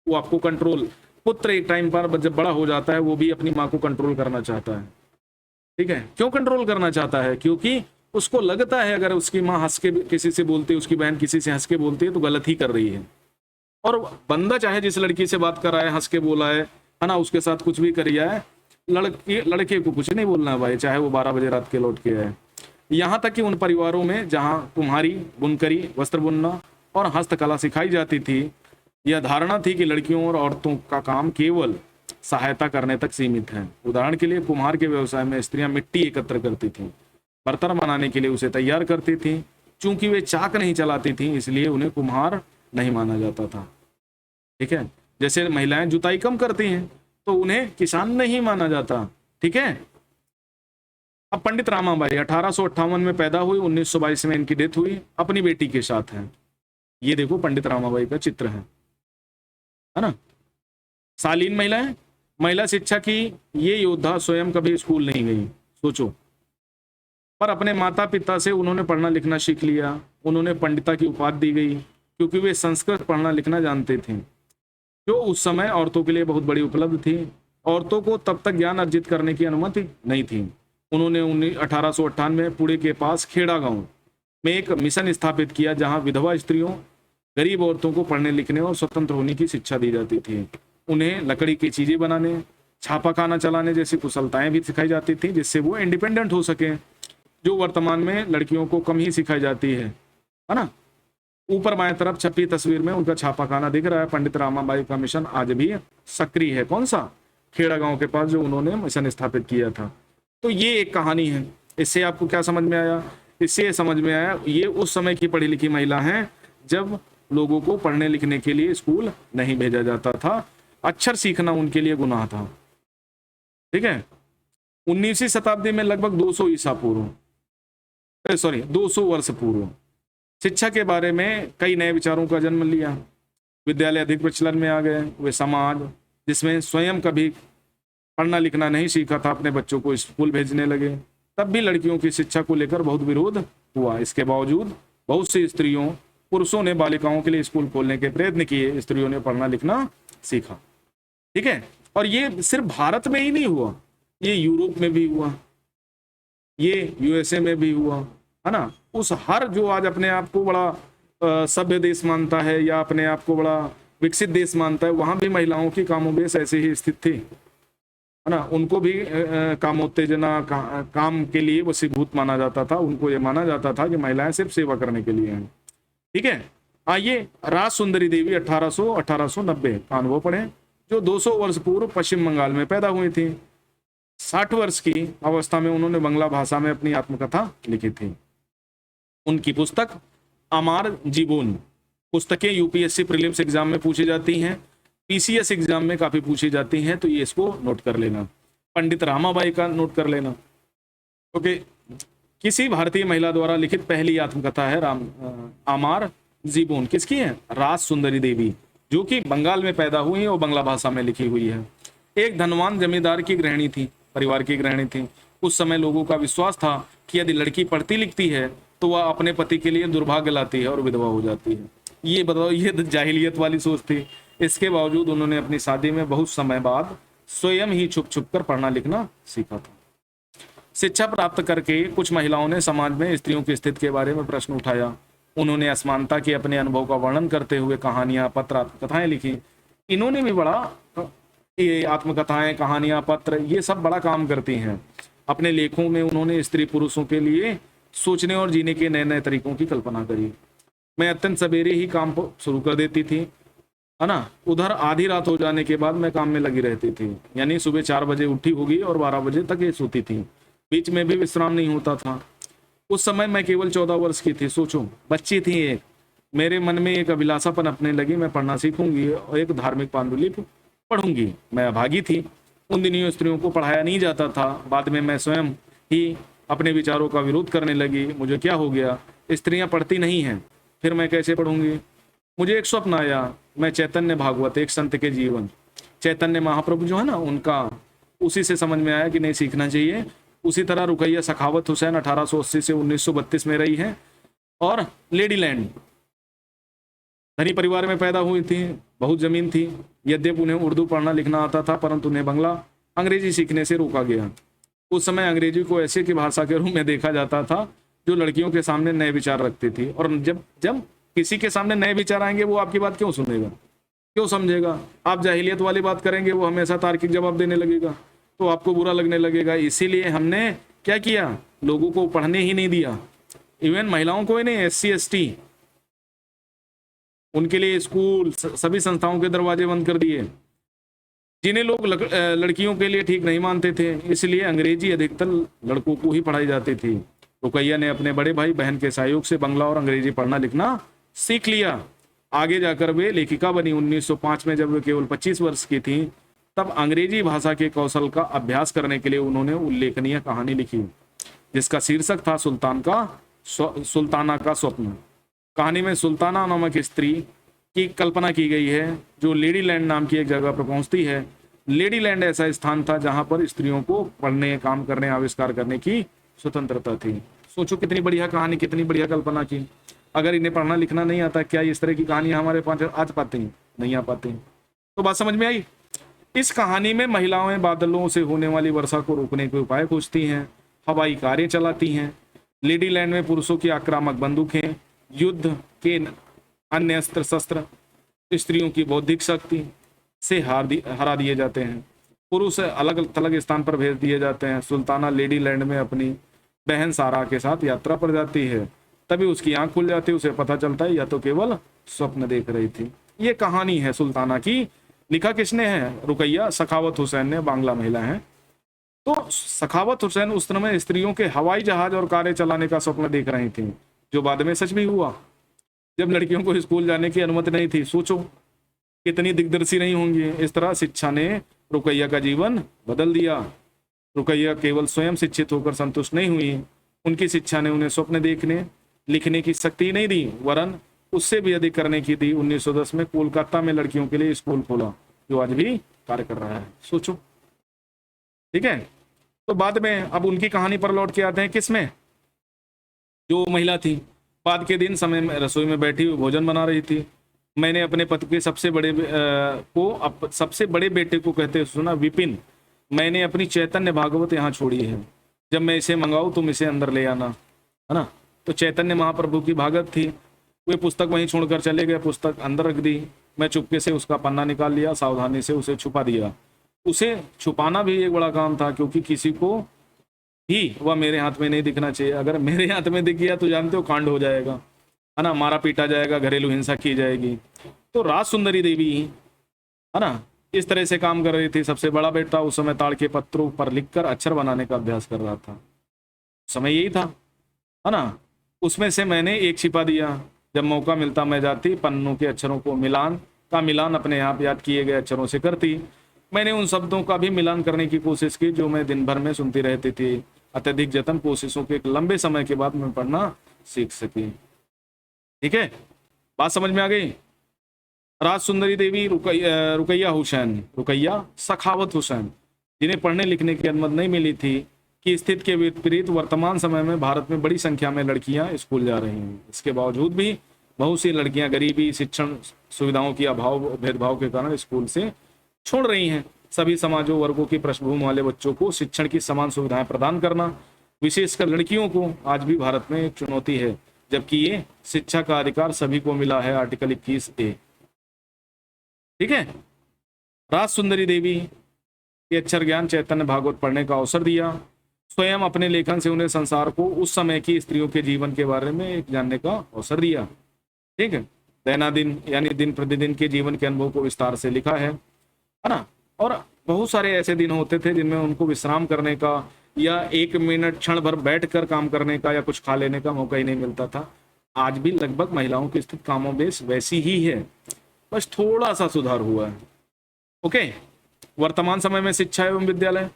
Speaker 1: वो आपको कंट्रोल। पुत्र एक टाइम पर जब बड़ा हो जाता है वो भी अपनी माँ को कंट्रोल करना चाहता है, ठीक है। क्यों कंट्रोल करना चाहता है? क्योंकि उसको लगता है अगर उसकी माँ हंस के किसी से बोलती है, उसकी बहन किसी से हंस के बोलती है तो गलत ही कर रही है। और बंदा चाहे जिस लड़की से बात कर रहा है, हंस के बोला है ना, उसके साथ कुछ भी करिया है, लड़के को कुछ नहीं बोलना है भाई, चाहे वो 12 बजे रात के लौट के आए। यहाँ तक कि उन परिवारों में जहाँ तुम्हारी बुनकरी, वस्त्र बुनना और हस्तकला सिखाई जाती थी, यह धारणा थी कि लड़कियों और औरतों का काम केवल सहायता करने तक सीमित है। उदाहरण के लिए कुम्हार के व्यवसाय में स्त्रियां मिट्टी एकत्र करती थीं, बर्तन बनाने के लिए उसे तैयार करती थीं। चूंकि वे चाक नहीं चलाती थीं इसलिए उन्हें कुम्हार नहीं माना जाता था, ठीक है। जैसे महिलाएं जुताई कम करती हैं तो उन्हें किसान नहीं माना जाता, ठीक है। अब पंडित रामाबाई 1858 में पैदा हुई, 1922 में इनकी डेथ हुई, अपनी बेटी के साथ है। ये देखो पंडित रामाबाई का चित्र है ना। शालीन महिलाएं, महिला शिक्षा की ये योद्धा स्वयं कभी स्कूल नहीं गई, सोचो, पर अपने माता पिता से उन्होंने पढ़ना लिखना सीख लिया। उन्होंने पंडिता की उपाधि दी गई क्योंकि वे संस्कृत पढ़ना लिखना जानते थे, जो उस समय औरतों के लिए बहुत बड़ी उपलब्धि थी। औरतों को तब तक ज्ञान अर्जित करने की अनुमति नहीं थी। उन्होंने 1898 में पुणे के पास खेड़ा गांव में एक मिशन स्थापित किया जहां विधवा स्त्रियों, गरीब औरतों को पढ़ने लिखने और स्वतंत्र होने की शिक्षा दी जाती थी। उन्हें लकड़ी की चीजें बनाने, छापाखाना चलाने जैसी कुशलताएं भी सिखाई जाती थी जिससे वो इंडिपेंडेंट हो सके, जो वर्तमान में लड़कियों को कम ही सिखाई जाती है ना। ऊपर बाएं तरफ छपी तस्वीर में उनका छापाखाना दिख रहा है। पंडित रामाबाई का मिशन आज भी सक्रिय है। कौन सा? खेड़ा गांव के पास जो उन्होंने मिशन स्थापित किया था। तो ये एक कहानी है। इससे आपको क्या समझ में आया? इससे समझ में आया ये उस समय की पढ़ी लिखी महिला हैं जब लोगों को पढ़ने लिखने के लिए स्कूल नहीं भेजा जाता था, अक्षर सीखना उनके लिए गुनाह था, ठीक है। 19वीं शताब्दी में लगभग 200 ईसा पूर्व, 200 वर्ष पूर्व शिक्षा के बारे में कई नए विचारों का जन्म लिया। विद्यालय अधिक प्रचलन में आ गए। वे समाज जिसमें स्वयं कभी पढ़ना लिखना नहीं सीखा था, अपने बच्चों को स्कूल भेजने लगे। तब भी लड़कियों की शिक्षा को लेकर बहुत विरोध हुआ। इसके बावजूद बहुत सी स्त्रियों पुरुषों ने बालिकाओं के लिए स्कूल खोलने के प्रयत्न किए, स्त्रियों ने पढ़ना लिखना सीखा। ठीक है, और ये सिर्फ भारत में ही नहीं हुआ, ये यूरोप में भी हुआ, ये यूएसए में भी हुआ, है ना। उस हर जो आज अपने आप को बड़ा सभ्य देश मानता है या अपने आप को बड़ा विकसित देश मानता है, वहां भी महिलाओं की कामोबेश ऐसे ही स्थित थी, है ना। उनको भी कामोत्तेजना काम के लिए वशीभूत माना जाता था। उनको ये माना जाता था कि महिलाएं सिर्फ सेवा करने के लिए हैं। ठीक है, आइए राज सुंदरी देवी 1890 का अनुभव पढ़ें, जो 200 वर्ष पूर्व पश्चिम बंगाल में पैदा हुई थी। 60 वर्ष की अवस्था में उन्होंने बांग्ला भाषा में अपनी आत्मकथा लिखी थी। उनकी पुस्तक अमार जीवन, पुस्तकें यूपीएससी प्रीलिम्स एग्जाम में पूछी जाती हैं, पीसीएस एग्जाम में काफी पूछी जाती हैं, तो ये इसको नोट कर लेना। पंडित रामाबाई का नोट कर लेना। ओके, किसी भारतीय महिला द्वारा लिखित पहली आत्मकथा है अमार जीवन। किसकी है? राज सुंदरी देवी, जो कि बंगाल में पैदा हुई है और बांग्ला भाषा में लिखी हुई है। एक धनवान जमींदार की गृहिणी थी, परिवार की गृहिणी थी। उस समय लोगों का विश्वास था कि यदि लड़की पढ़ती लिखती है तो वह अपने पति के लिए दुर्भाग्य लाती है और विधवा हो जाती है। ये बताओ, ये जाहिलियत वाली सोच थी। इसके बावजूद उन्होंने अपनी शादी में बहुत समय बाद स्वयं ही छुप छुप कर पढ़ना लिखना सीखा था। शिक्षा प्राप्त करके कुछ महिलाओं ने समाज में स्त्रियों की स्थिति के बारे में प्रश्न उठाया। उन्होंने असमानता के अपने अनुभव का वर्णन करते हुए कहानियां, पत्र, आत्मकथाएं लिखी। इन्होंने भी बड़ा, ये आत्मकथाएं, कहानियां, पत्र, ये सब बड़ा काम करती हैं। अपने लेखों में उन्होंने स्त्री पुरुषों के लिए सोचने और जीने के नए नए तरीकों की कल्पना करी। मैं अत्यंत सवेरे ही काम शुरू कर देती थी, है ना। उधर आधी रात हो जाने के बाद मैं काम में लगी रहती थी, यानी सुबह 4 बजे उठी होगी और 12 बजे तक ये सोती थी। बीच में भी विश्राम नहीं होता था। उस समय मैं केवल 14 वर्ष की थी। सोचो, बच्ची थी एक। मेरे मन में एक अभिलाषा पनपने लगी, मैं पढ़ना सीखूंगी और एक धार्मिक पांडुलिपि पढ़ूंगी। मैं अभागी थी। उन दिनों स्त्रियों को पढ़ाया नहीं जाता था। बाद में मैं स्वयं ही अपने विचारों का विरोध करने लगी। मुझे क्या हो गया, स्त्रियां पढ़ती नहीं हैं, फिर मैं कैसे पढ़ूंगी। मुझे एक स्वप्न आया, मैं चैतन्य भागवत, एक संत के जीवन, चैतन्य महाप्रभु जो है ना, उनका, उसी से समझ में आया कि नहीं, सीखना चाहिए। उसी तरह रुकैया सखावत हुसैन 1880 से 1932 में रही है और लेडी लैंड, धनी परिवार में पैदा हुई थी, बहुत जमीन थी। यद्यपि उन्हें उर्दू पढ़ना लिखना आता था, परंतु उन्हें बांग्ला, अंग्रेजी सीखने से रोका गया। उस समय अंग्रेजी को ऐसे की भाषा के रूप में देखा जाता था जो लड़कियों के सामने नए विचार रखती थी। और जब जब किसी के सामने नए विचार आएंगे, वो आपकी बात क्यों सुनेगा, क्यों समझेगा। आप जाहिलियत वाली बात करेंगे, वो हमेशा तार्किक जवाब देने लगेगा, तो आपको बुरा लगने लगेगा। इसीलिए हमने क्या किया, लोगों को पढ़ने ही नहीं दिया। इवन महिलाओं को ही नहीं, SC ST, उनके लिए स्कूल, सभी संस्थाओं के दरवाजे बंद कर दिए, जिन्हें लोग लड़कियों के लिए ठीक नहीं मानते थे। इसलिए अंग्रेजी अधिकतर लड़कों को ही पढ़ाई जाती थी। रुकैया ने अपने बड़े भाई बहन के सहयोग से बांग्ला और अंग्रेजी पढ़ना लिखना सीख लिया। आगे जाकर वे लेखिका बनी। 1905 में जब वे केवल 25 वर्ष की थी, तब अंग्रेजी भाषा के कौशल का अभ्यास करने के लिए उन्होंने उल्लेखनीय कहानी लिखी, जिसका शीर्षक था सुल्ताना का स्वप्न। कहानी में सुल्ताना नामक स्त्री की कल्पना की गई है, जो लेडी लैंड नाम की एक जगह पर पहुंचती है। लेडी लैंड ऐसा स्थान था जहां पर स्त्रियों को पढ़ने, काम करने, आविष्कार करने की स्वतंत्रता थी। सोचो कितनी बढ़िया कहानी, कितनी बढ़िया कल्पना की। अगर इन्हें पढ़ना लिखना नहीं आता, क्या इस तरह की कहानियां हमारे पास आज पाती हैं? नहीं आ पाती। तो बात समझ में आई। इस कहानी में महिलाएं बादलों से होने वाली वर्षा को रोकने के उपाय खोजती हैं, हवाई कारें चलाती हैं। लेडी लैंड में पुरुषों की आक्रामक बंदूकें, युद्ध के अन्य अस्त्र शस्त्र स्त्रियों की बौद्धिक शक्ति से हरा दिए जाते हैं। पुरुष अलग थलग स्थान पर भेज दिए जाते हैं। सुल्ताना लेडी लैंड में अपनी बहन सारा के साथ यात्रा पर जाती है। तभी उसकी आंख खुल जाती है, उसे पता चलता है या तो केवल स्वप्न देख रही थी। ये कहानी है सुल्ताना की। लिखा किसने है? रुकैया सखावत हुसैन ने, बांग्ला महिला है। तो सखावत हुसैन उस समय स्त्रियों के हवाई जहाज और कारें चलाने का स्वप्न देख रही थी, जो बाद में सच भी हुआ। जब लड़कियों को स्कूल जाने की अनुमति नहीं थी, सोचो कितनी दिग्दर्शी नहीं होंगी। इस तरह शिक्षा ने रुकैया का जीवन बदल दिया। रुकैया केवल स्वयं शिक्षित होकर संतुष्ट नहीं हुई, उनकी शिक्षा ने उन्हें स्वप्न देखने, लिखने की शक्ति नहीं दी, वरन उससे भी अधिक करने की दी। 1910 में कोलकाता में लड़कियों के लिए स्कूल खोला, जो आज भी कार्य कर रहा है। सोचो। ठीक है। तो बाद में अब उनकी कहानी पर लौट के आते हैं, किसमें, जो महिला थी, बाद के दिन समय में रसोई में बैठी हुई भोजन बना रही थी। मैंने अपने पति के सबसे बड़े बेटे को कहते सुना, विपिन, मैंने अपनी चैतन्य भागवत यहाँ छोड़ी है, जब मैं इसे मंगाऊं तुम इसे अंदर ले आना, है ना। तो चैतन्य महाप्रभु की भागवत थी, वे पुस्तक वहीं छोड़कर चले गए, पुस्तक अंदर रख दी। मैं चुपके से उसका पन्ना निकाल लिया, सावधानी से उसे छुपा दिया। उसे छुपाना भी एक बड़ा काम था, क्योंकि किसी को भी वह मेरे हाथ में नहीं दिखना चाहिए। अगर मेरे हाथ में दिख गया तो जानते हो कांड हो जाएगा, है ना, मारा पीटा जाएगा, घरेलू हिंसा की जाएगी। तो राज सुंदरी देवी, है ना, इस तरह से काम कर रही थी। सबसे बड़ा बेटा उस समय ताड़ के पत्रों पर लिखकर अक्षर बनाने का अभ्यास कर रहा था, समय यही था, है ना। उसमें से मैंने एक छिपा दिया, जब मौका मिलता मैं जाती, पन्नों के अक्षरों को मिलान अपने आप याद किए गए अक्षरों से करती। मैंने उन शब्दों का भी मिलान करने की कोशिश की जो मैं दिन भर में सुनती रहती थी। अत्यधिक जतन कोशिशों के एक लंबे समय के बाद मैं पढ़ना सीख सकी। ठीक है, बात समझ में आ गई। राज सुंदरी देवी, रुकैया सखावत हुसैन, जिन्हें पढ़ने लिखने की अनुमति नहीं मिली थी, की स्थिति के विपरीत वर्तमान समय में भारत में बड़ी संख्या में लड़कियां स्कूल जा रही हैं। इसके बावजूद भी बहुत सी लड़कियां गरीबी, शिक्षण सुविधाओं की अभाव, भेदभाव के कारण स्कूल से छोड़ रही हैं। सभी समाजों, वर्गों की पृष्ठभूमि वाले बच्चों को शिक्षण की समान सुविधाएं प्रदान करना, विशेषकर लड़कियों को, आज भी भारत में एक चुनौती है, जबकि ये शिक्षा का अधिकार सभी को मिला है, आर्टिकल 21A। ठीक है, राज सुंदरी देवी के अक्षर ज्ञान चैतन्य भागवत पढ़ने का अवसर दिया। स्वयं अपने लेखन से उन्हें संसार को, उस समय की स्त्रियों के जीवन के बारे में एक जानने का अवसर दिया। ठीक है, दैनादिन यानी दिन प्रतिदिन के जीवन के अनुभव को विस्तार से लिखा है ना। और बहुत सारे ऐसे दिन होते थे जिनमें उनको विश्राम करने का या 1 मिनट क्षण भर बैठकर काम करने का या कुछ खा लेने का मौका ही नहीं मिलता था। आज भी लगभग महिलाओं की स्थिति कामोबेश वैसी ही है, बस थोड़ा सा सुधार हुआ है। ओके, वर्तमान समय में शिक्षा एवं विद्यालय,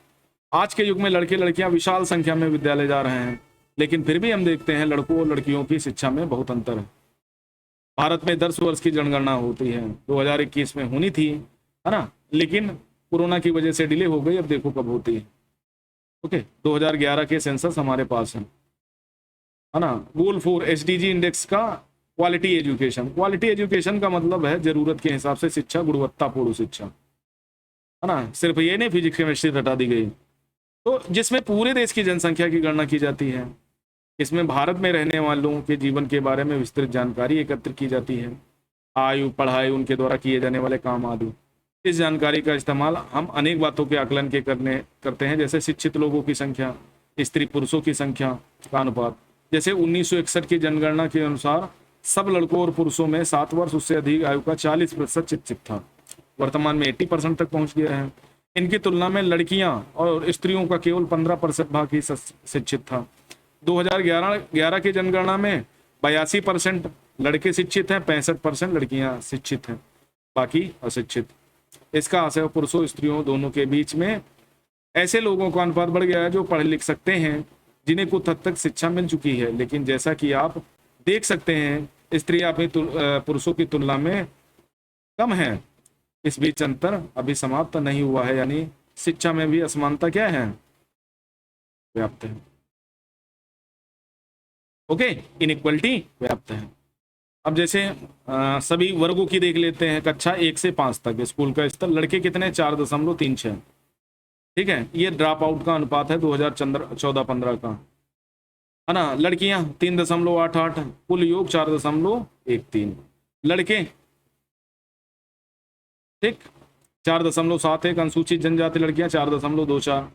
Speaker 1: आज के युग में लड़के लड़कियां विशाल संख्या में विद्यालय जा रहे हैं, लेकिन फिर भी हम देखते हैं लड़कों और लड़कियों की शिक्षा में बहुत अंतर है। भारत में 10 वर्ष की जनगणना होती है, 2021 में होनी थी, है ना, लेकिन कोरोना की वजह से डिले हो गई, अब देखो कब होती है। ओके, 2011 के सेंसस हमारे पास है ना। गोल 4 SDG इंडेक्स का क्वालिटी एजुकेशन, क्वालिटी एजुकेशन का मतलब है जरूरत के हिसाब से शिक्षा, गुणवत्तापूर्ण शिक्षा, है ना। सिर्फ ये नहीं फिजिक्स केमिस्ट्री हटा दी गई, तो जिसमें पूरे देश की जनसंख्या की गणना की जाती है। इसमें भारत में रहने वालों के जीवन के बारे में विस्तृत जानकारी एकत्र की जाती है, आयु, पढ़ाई, उनके द्वारा किए जाने वाले काम आदि। इस जानकारी का इस्तेमाल हम अनेक बातों के आकलन के करते हैं, जैसे शिक्षित लोगों की संख्या, स्त्री पुरुषों की संख्या का अनुपात। जैसे 1961 की जनगणना के अनुसार सब लड़कों और पुरुषों में 7 वर्ष उससे अधिक आयु का 40% शिक्षित था, वर्तमान में 80% तक पहुंच गया है। इनकी तुलना में लड़कियां और स्त्रियों का केवल 15% भाग ही शिक्षित था। 2011 की जनगणना में 82% लड़के शिक्षित हैं, 65% लड़कियां शिक्षित हैं, बाकी अशिक्षित। इसका असर पुरुषों स्त्रियों दोनों के बीच में ऐसे लोगों का अनुपात बढ़ गया है जो पढ़ लिख सकते हैं, जिन्हें कुछ हद तक शिक्षा मिल चुकी है, लेकिन जैसा कि आप देख सकते हैं स्त्रियां अपनी पुरुषों की तुलना में कम है। इस बीच अंतर अभी समाप्त नहीं हुआ है, यानी शिक्षा में भी असमानता क्या है, व्याप्त है। ओके, इनइक्वलिटी व्याप्त है। अब जैसे सभी वर्गों की देख लेते हैं, कक्षा 1 से 5 तक स्कूल का स्तर, लड़के कितने, 4.36। ठीक है, ये ड्रॉप आउट का अनुपात है 2014-15 का, है ना। लड़कियां 3.88, कुल योग 4.13, लड़के ठीक 4.71, अनुसूचित जनजाति लड़कियां 4.24,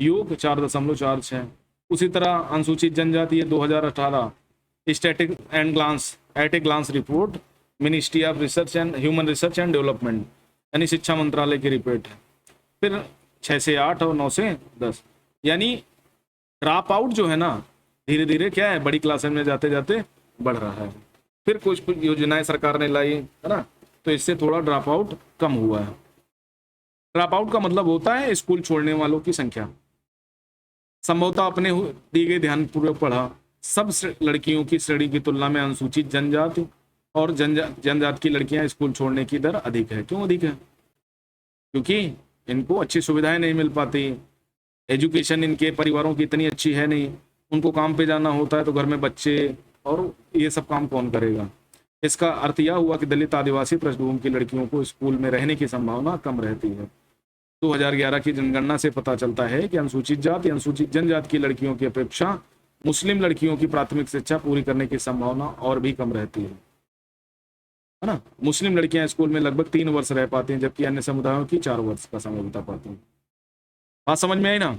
Speaker 1: योग 4.46। उसी तरह अनुसूचित जनजाति 2018 static and glance at a glance report, ministry of research and human research and development, यानी शिक्षा मंत्रालय की रिपोर्ट है। फिर 6 से 8 और 9 से 10, यानी ड्रॉप आउट जो है ना, धीरे धीरे क्या है, बड़ी क्लासेस में जाते जाते बढ़ रहा है। फिर कुछ योजनाएं सरकार ने लाई, है ना, तो इससे थोड़ा ड्रॉप आउट कम हुआ है। ड्रॉप आउट का मतलब होता है स्कूल छोड़ने वालों की संख्या। संभवतः अपने दी गई ध्यानपूर्वक पढ़ा, सब लड़कियों की श्रेणी की तुलना में अनुसूचित जनजाति और जनजाति की लड़कियां स्कूल छोड़ने की दर अधिक है। क्यों अधिक है? क्योंकि इनको अच्छी सुविधाएं नहीं मिल पाती, एजुकेशन इनके परिवारों की इतनी अच्छी है नहीं, उनको काम पे जाना होता है तो घर में बच्चे और ये सब काम कौन करेगा। इसका अर्थ यह हुआ कि दलित आदिवासी पृष्ठभूमि की लड़कियों को स्कूल में रहने की संभावना कम रहती है। 2011 की जनगणना से पता चलता है कि अनुसूचित जाति, अनुसूचित जनजाति की लड़कियों की अपेक्षा मुस्लिम लड़कियों की प्राथमिक शिक्षा पूरी करने की संभावना और भी कम रहती है ना। मुस्लिम लड़कियां स्कूल में लगभग 3 वर्ष रह पाती हैं, जबकि अन्य समुदायों की 4 वर्ष का समय बिता पाती हैं। बात समझ में आई ना।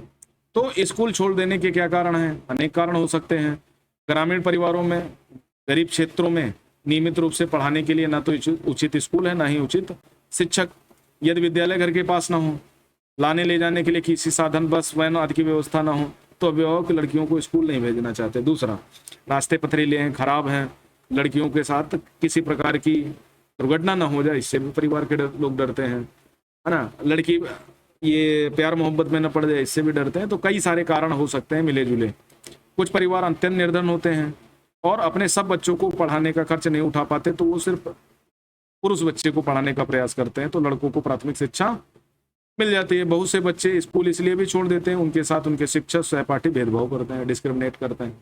Speaker 1: तो स्कूल छोड़ देने के क्या कारण हैं? अनेक कारण हो सकते हैं। ग्रामीण परिवारों में, गरीब क्षेत्रों में नियमित रूप से पढ़ाने के लिए ना तो उचित स्कूल है, ना ही उचित शिक्षक। यदि विद्यालय घर के पास ना हो, लाने ले जाने के लिए किसी साधन, बस, वैन आदि की व्यवस्था ना हो, तो अभिभावक लड़कियों को स्कूल नहीं भेजना चाहते। दूसरा, रास्ते पथरीले हैं, खराब हैं, लड़कियों के साथ किसी प्रकार की दुर्घटना ना हो जाए, इससे भी परिवार के लोग डरते हैं, है ना। लड़की ये प्यार मोहब्बत में न पड़ जाए, इससे भी डरते हैं। तो कई सारे कारण हो सकते हैं मिले जुले। कुछ परिवार अत्यंत निर्धन होते हैं और अपने सब बच्चों को पढ़ाने का खर्च नहीं उठा पाते, तो वो सिर्फ पुरुष बच्चे को पढ़ाने का प्रयास करते हैं, तो लड़कों को प्राथमिक शिक्षा मिल जाती है। बहुत से बच्चे स्कूल इसलिए भी छोड़ देते हैं, उनके साथ उनके शिक्षक सहपाठी भेदभाव करते हैं, डिस्क्रिमिनेट करते हैं।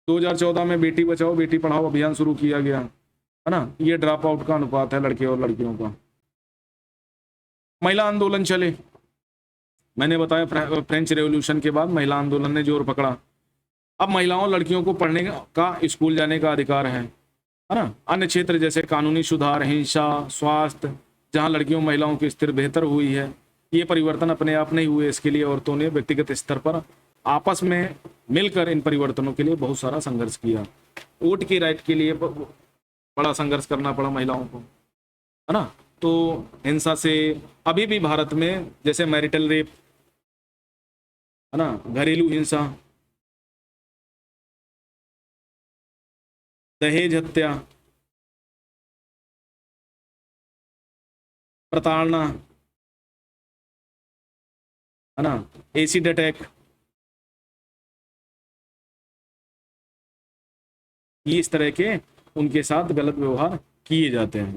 Speaker 1: 2014 में बेटी बचाओ बेटी पढ़ाओ अभियान शुरू किया गया, है ना। ये ड्रॉप आउट का अनुपात है लड़के और लड़कियों का। महिला आंदोलन चले, मैंने बताया फ्रेंच रेवोल्यूशन के बाद महिला आंदोलन ने जोर पकड़ा। अब महिलाओं लड़कियों को पढ़ने का, स्कूल जाने का अधिकार है ना। अन्य क्षेत्र जैसे कानूनी सुधार, हिंसा, स्वास्थ्य, जहां लड़कियों महिलाओं की स्थिति बेहतर हुई है, ये परिवर्तन अपने आप नहीं हुए। इसके लिए औरतों ने व्यक्तिगत स्तर पर आपस में मिलकर इन परिवर्तनों के लिए बहुत सारा संघर्ष किया। वोट की राइट के लिए बड़ा संघर्ष करना पड़ा महिलाओं को, है ना। तो हिंसा से अभी भी भारत में, जैसे मैरिटल रेप, है ना, घरेलू हिंसा, दहेज हत्या, प्रताड़ना, है ना, एसिड अटैक, ये इस तरह के उनके साथ गलत व्यवहार किए जाते हैं,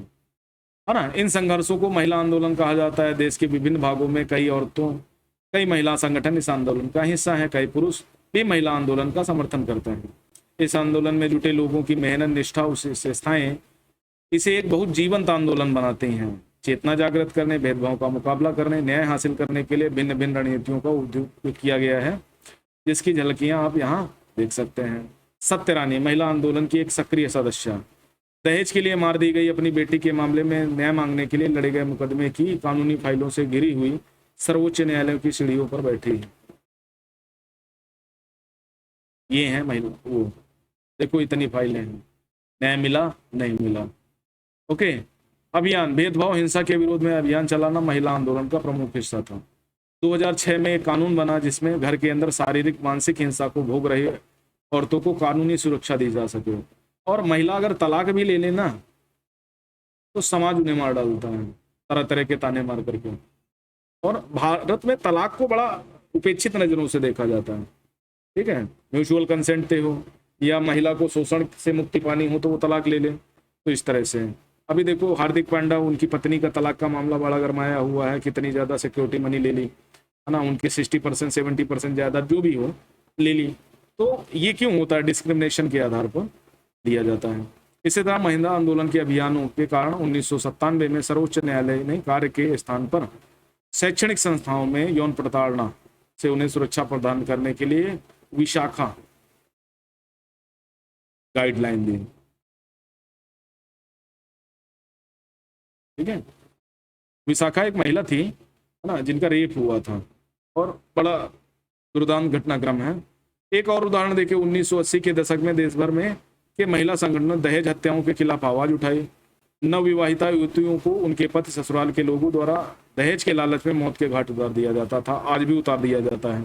Speaker 1: है ना। इन संघर्षों को महिला आंदोलन कहा जाता है। देश के विभिन्न भागों में कई महिला संगठन इस आंदोलन का हिस्सा हैं। कई पुरुष भी महिला आंदोलन का समर्थन करते हैं। इस आंदोलन में जुटे लोगों की मेहनत, निष्ठा, विशेषताएं इसे एक बहुत जीवंत आंदोलन बनाते हैं। चेतना जागृत करने, भेदभाव का मुकाबला करने, न्याय हासिल करने के लिए भिन्न भिन्न रणनीतियों का उपयोग किया गया है, जिसकी झलकियां आप यहाँ देख सकते हैं। सत्य रानी महिला आंदोलन की एक सक्रिय सदस्य, दहेज के लिए मार दी गई अपनी बेटी के मामले में न्याय मांगने के लिए लड़े गए मुकदमे की कानूनी फाइलों से घिरी हुई सर्वोच्च न्यायालय की सीढ़ियों पर बैठी है। ये है महिला, वो देखो इतनी फाइलें हैं। न्याय मिला, नहीं मिला। ओके। अभियान, भेदभाव हिंसा के विरोध में अभियान चलाना महिला आंदोलन का प्रमुख हिस्सा था। 2006 में एक कानून बना जिसमें घर के अंदर शारीरिक मानसिक हिंसा को भोग रहे औरतों को कानूनी सुरक्षा दी जा सके। और महिला अगर तलाक भी ले लेना तो समाज उन्हें मार डालता है, तरह तरह के ताने मार करके। और भारत में तलाक को बड़ा उपेक्षित नजरों से देखा जाता है, ठीक है। म्यूचुअल कंसेंट पे हो या महिला को शोषण से मुक्ति पानी हो तो वो तलाक ले ले, तो इस तरह से। अभी देखो हार्दिक पांड्या, उनकी पत्नी का तलाक का मामला बड़ा गरमाया हुआ है, कितनी ज्यादा सिक्योरिटी मनी ले ली, है ना, उनकी 60% 70% ज्यादा जो भी हो ले ली। तो ये क्यों होता है? डिस्क्रिमिनेशन के आधार पर दिया जाता है। इसी तरह महिला आंदोलन के अभियानों के कारण 1997 में सर्वोच्च न्यायालय ने कार्य के स्थान पर शैक्षणिक संस्थाओं में यौन प्रताड़ना से उन्हें सुरक्षा प्रदान करने के लिए विशाखा गाइडलाइन दी, ठीक है। विशाखा एक महिला थी, है ना, जिनका रेप हुआ था और बड़ा दुर्दांत घटनाक्रम है। एक और उदाहरण देखें, 1980 के दशक में देश भर में के महिला संगठनों ने दहेज हत्याओं के खिलाफ आवाज उठाई। नवविवाहिता युवतियों को उनके पति ससुराल के लोगों द्वारा दहेज के लालच में मौत के घाट उतार दिया जाता था, आज भी उतार दिया जाता है।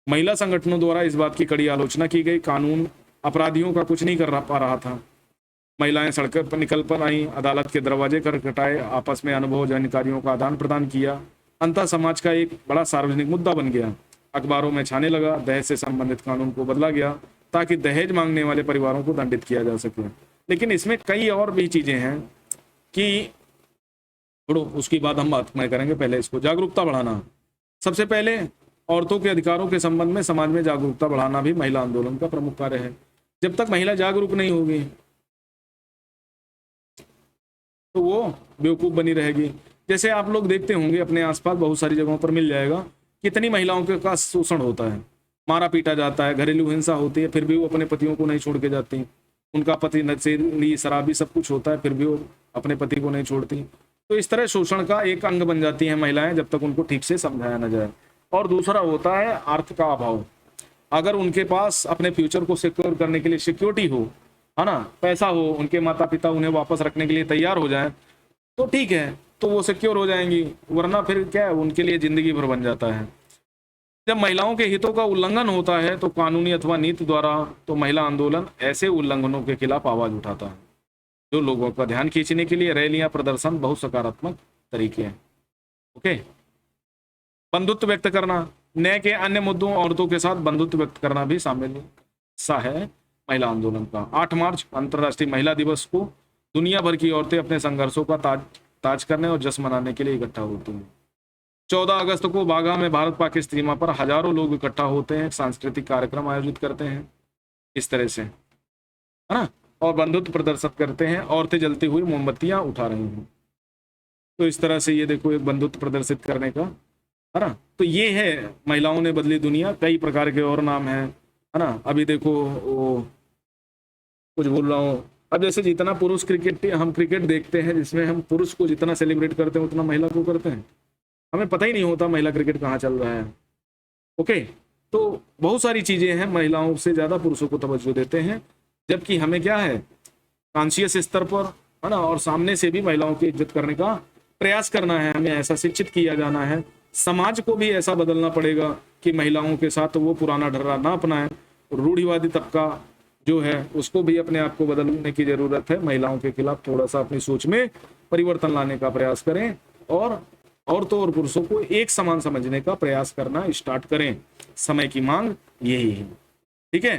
Speaker 1: महिला संगठनों द्वारा इस बात की कड़ी आलोचना की गई, कानून अपराधियों का कुछ नहीं कर पा रहा था। महिलाएं सड़कों पर निकल कर आई, अदालत के दरवाजे खटखटाए, आपस में अनुभव जानकारियों का आदान प्रदान किया। अंतः समाज का एक बड़ा सार्वजनिक मुद्दा बन गया, अखबारों में छाने लगा। दहेज से संबंधित कानून को बदला गया ताकि दहेज मांगने वाले परिवारों को दंडित किया जा सके। लेकिन इसमें कई और भी चीजें हैं कि छोड़ो, उसकी बात हम बात में करेंगे। पहले इसको जागरूकता बढ़ाना। सबसे पहले औरतों के अधिकारों के संबंध में समाज में जागरूकता बढ़ाना भी महिला आंदोलन का प्रमुख कार्य है। जब तक महिला जागरूक नहीं होगी तो वो बेवकूफ बनी रहेगी। जैसे आप लोग देखते होंगे अपने आसपास बहुत सारी जगहों पर मिल जाएगा, कितनी महिलाओं के का शोषण होता है, मारा पीटा जाता है, घरेलू हिंसा होती है, फिर भी वो अपने पतियों को नहीं छोड़ के जाती। उनका पति नशेड़ी शराबी सब कुछ होता है, फिर भी वो अपने पति को नहीं छोड़ती। तो इस तरह शोषण का एक अंग बन जाती हैं महिलाएं जब तक उनको ठीक से समझाया न जाए। और दूसरा होता है अर्थ का अभाव। अगर उनके पास अपने फ्यूचर को सिक्योर करने के लिए सिक्योरिटी हो, है ना, पैसा हो, उनके माता पिता उन्हें वापस रखने के लिए तैयार हो जाए तो ठीक है, तो वो सिक्योर हो जाएंगी, वरना फिर क्या है, उनके लिए जिंदगी भर बन जाता है। जब महिलाओं के हितों का उल्लंघन होता है तो कानूनी अथवा नीति द्वारा तो महिला आंदोलन ऐसे उल्लंघनों के खिलाफ आवाज उठाता है, जो लोगों का ध्यान खींचने के लिए रैलियां, प्रदर्शन बहुत सकारात्मक तरीके हैं। ओके, बंधुत्व व्यक्त करना, न्याय के अन्य मुद्दों औरतों के साथ बंधुत्व व्यक्त करना भी शामिल हिस्सा है महिला आंदोलन का। 8 मार्च अंतर्राष्ट्रीय महिला दिवस को दुनिया भर की औरतें अपने संघर्षों का ताज करने और जश्न मनाने के लिए इकट्ठा होती हैं। 14 अगस्त को बाघा में भारत पाक सीमा पर हजारों लोग इकट्ठा होते हैं, सांस्कृतिक कार्यक्रम आयोजित करते हैं इस तरह से, है ना, और बंधुत्व प्रदर्शित करते हैं। औरतें जलती हुई मोमबत्तियां उठा रही हैं। तो इस तरह से ये देखो एक बंधुत्व प्रदर्शित करने का, है ना। तो ये है महिलाओं ने बदली दुनिया। कई प्रकार के और नाम है ना। अभी देखो वो कुछ बोल रहा हूँ, अब जैसे जितना पुरुष हम क्रिकेट देखते हैं, जिसमें हम पुरुष को जितना सेलिब्रेट करते हैं उतना महिला को करते हैं। हमें पता ही नहीं होता महिला क्रिकेट कहाँ चल रहा है। ओके, तो बहुत सारी चीजें हैं, महिलाओं से ज्यादा पुरुषों को तवज्जो देते हैं, जबकि हमें क्या है, कॉन्शियस स्तर पर, है ना, और सामने से भी महिलाओं की इज्जत करने का प्रयास करना है। हमें ऐसा शिक्षित किया जाना है, समाज को भी ऐसा बदलना पड़ेगा कि महिलाओं के साथ वो पुराना ढर्रा ना अपनाएं। रूढ़िवादी तबका जो है उसको भी अपने आप को बदलने की जरूरत है। महिलाओं के खिलाफ थोड़ा सा अपनी सोच में परिवर्तन लाने का प्रयास करें और औरतों और पुरुषों को एक समान समझने का प्रयास करना स्टार्ट करें। समय की मांग यही है। ठीक है,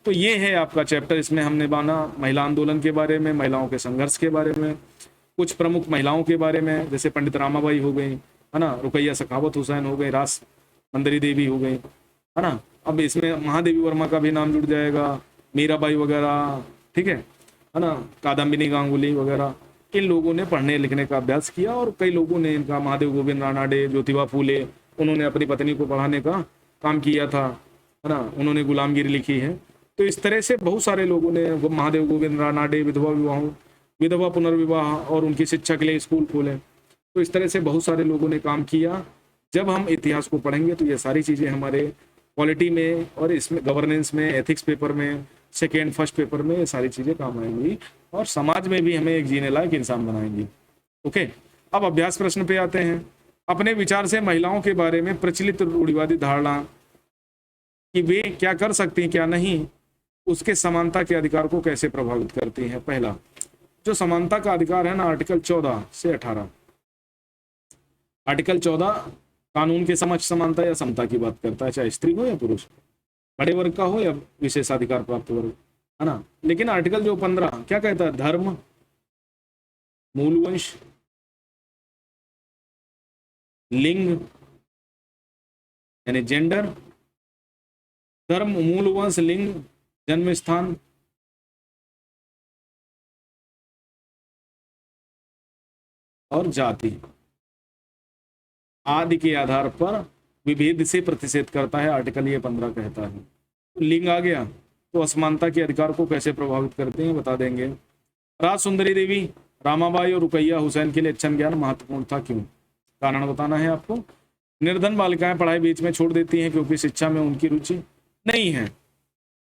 Speaker 1: तो ये है आपका चैप्टर। इसमें हमने बाना महिला आंदोलन के बारे में, महिलाओं के संघर्ष के बारे में, कुछ प्रमुख महिलाओं के बारे में, जैसे पंडित रामाबाई हो गई, है ना, रुकैया सखावत हुसैन हो गई, रास मंदरी देवी हो गई, है ना। अब इसमें महादेवी वर्मा का भी नाम जुड़ जाएगा, मीराबाई वगैरह, ठीक है ना, कादम्बिनी गांगुली वगैरह। इन लोगों ने पढ़ने लिखने का अभ्यास किया और कई लोगों ने इनका, महादेव गोविंद रानाडे, ज्योतिबा फूले, उन्होंने अपनी पत्नी को पढ़ाने का काम किया था, है ना, उन्होंने गुलामगिरी लिखी है। तो इस तरह से बहुत सारे लोगों ने, महादेव गोविंद रानाडे विधवा पुनर्विवाह और उनकी शिक्षा के लिए स्कूल खोले। तो इस तरह से बहुत सारे लोगों ने काम किया। जब हम इतिहास को पढ़ेंगे तो ये सारी चीज़ें हमारे पॉलिटी में और इसमें गवर्नेंस में, एथिक्स पेपर में, सेकेंड फर्स्ट पेपर में ये सारी चीज़ें काम आएंगी और समाज में भी हमें एक जीने लायक इंसान बनाएंगी। ओके, अब अभ्यास प्रश्न पे आते हैं। अपने विचार से महिलाओं के बारे में प्रचलित रूढ़िवादी धारणा कि वे क्या कर सकती हैं क्या नहीं, उसके समानता के अधिकार को कैसे प्रभावित करती हैं। पहला जो समानता का अधिकार है ना, आर्टिकल 14 से 18। आर्टिकल 14 कानून के समक्ष समानता या समता की बात करता है, चाहे स्त्री हो या पुरुष, बड़े वर्ग का हो या विशेषाधिकार प्राप्त वर्ग, है ना। लेकिन आर्टिकल जो 15 क्या कहता है, धर्म, मूलवंश, लिंग यानी जेंडर, धर्म, मूलवंश, लिंग, जन्म स्थान, और जाति आदि के आधार पर विभेद से प्रतिषेध करता है। आर्टिकल ये 15 कहता है। लिंग आ गया तो असमानता के अधिकार को कैसे प्रभावित करते हैं बता देंगे। राज सुंदरी देवी, रामाबाई और रुकैया हुसैन के लिए अक्षर ज्ञान महत्वपूर्ण था, क्यों, कारण बताना है आपको। निर्धन बालिकाएं पढ़ाई बीच में छोड़ देती हैं क्योंकि शिक्षा में उनकी रुचि नहीं है।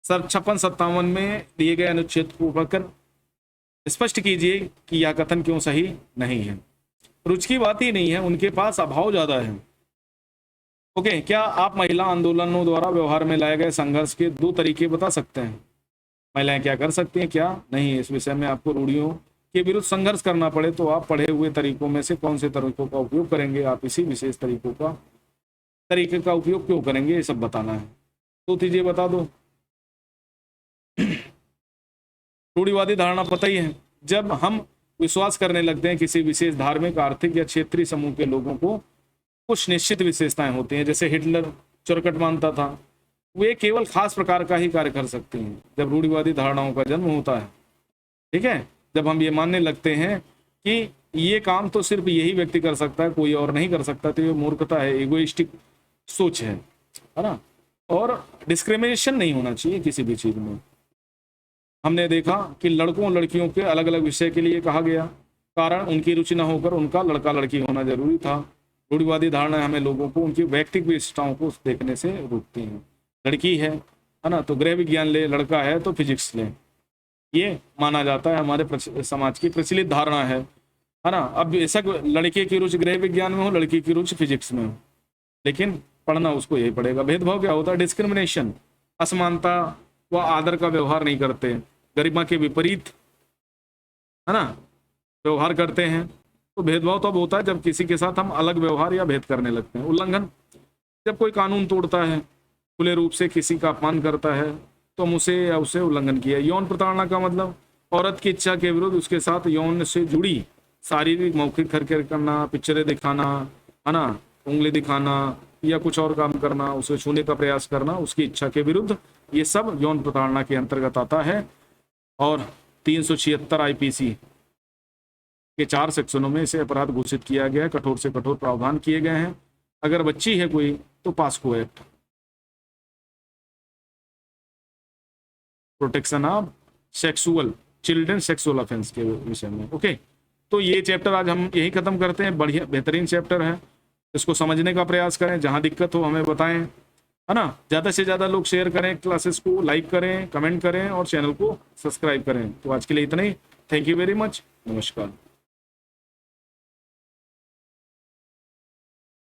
Speaker 1: सर 56-57 में दिए गए अनुच्छेद को पढ़कर स्पष्ट कीजिए कि यह कथन क्यों सही नहीं है। रुचि की बात ही नहीं है, उनके पास अभाव ज्यादा है। ओके, क्या आप महिला आंदोलनों द्वारा व्यवहार में लाए गए संघर्ष के 2 तरीके बता सकते हैं। महिलाएं क्या कर सकती हैं क्या नहीं, इस विषय में आपको रूढ़ियों के विरुद्ध संघर्ष करना पड़े तो आप पढ़े हुए तरीकों में से कौन से तरीकों का उपयोग करेंगे, आप इसी विशेष तरीके का उपयोग क्यों करेंगे, ये सब बताना है। तो चीजें बता दो। रूढ़िवादी धारणा पता ही है, जब हम विश्वास करने लगते हैं किसी विशेष धार्मिक, आर्थिक या क्षेत्रीय समूह के लोगों को कुछ निश्चित विशेषताएं होती हैं, जैसे हिटलर चुरकट मानता था, वे केवल खास प्रकार का ही कार्य कर सकते हैं जब रूढ़िवादी धारणाओं का जन्म होता है। ठीक है, जब हम ये मानने लगते हैं कि ये काम तो सिर्फ यही व्यक्ति कर सकता है, कोई और नहीं कर सकता, तो ये मूर्खता है, इगोइस्टिक सोच है ना। और डिस्क्रिमिनेशन नहीं होना चाहिए किसी भी चीज में। हमने देखा कि लड़कों और लड़कियों के अलग अलग विषय के लिए कहा गया, कारण उनकी रुचि न होकर उनका लड़का लड़की होना जरूरी था। रूढ़िवादी धारणा हमें लोगों को उनकी व्यक्तिगत विशेषताओं को देखने से रोकती हैं। लड़की है ना, तो गृह विज्ञान ले, लड़का है तो फिजिक्स ले, ये माना जाता है, हमारे समाज की प्रचलित धारणा है ना। अब बेशक लड़के की रुचि गृह विज्ञान में हो, लड़की की रुचि फिजिक्स में हो, लेकिन पढ़ना उसको यही पड़ेगा। भेदभाव क्या होता है? डिस्क्रिमिनेशन, असमानता व आदर का व्यवहार नहीं करते, गरिमा के विपरीत है ना व्यवहार करते हैं। तो भेदभाव तब होता है जब किसी के साथ हम अलग व्यवहार या भेद करने लगते हैं। उल्लंघन, जब कोई कानून तोड़ता है, खुले रूप से किसी का अपमान करता है, तो हम उसे या उसे उल्लंघन किया। यौन प्रताड़ना का मतलब औरत की इच्छा के विरुद्ध उसके साथ यौन से जुड़ी शारीरिक मौखिक हरकत करना, पिक्चरें दिखाना, है ना, उंगली दिखाना या कुछ और काम करना, उसे छूने का प्रयास करना उसकी इच्छा के विरुद्ध, ये सब यौन प्रताड़ना के अंतर्गत आता है। और 376 आईपीसी के 4 सेक्शनों में इसे अपराध घोषित किया गया है, कठोर से कठोर प्रावधान किए गए हैं। अगर बच्ची है कोई तो POCSO act, protection of sexual children sexual offence के विषय में। ओके, तो ये चैप्टर आज हम यही खत्म करते हैं। बढ़िया बेहतरीन चैप्टर है, इसको समझने का प्रयास करें, जहां दिक्कत हो हमें बताएं, है ना। ज़्यादा से ज़्यादा लोग शेयर करें, क्लासेस को लाइक करें, कमेंट करें और चैनल को सब्सक्राइब करें। तो आज के लिए इतना ही। Thank you very much. नमस्कार।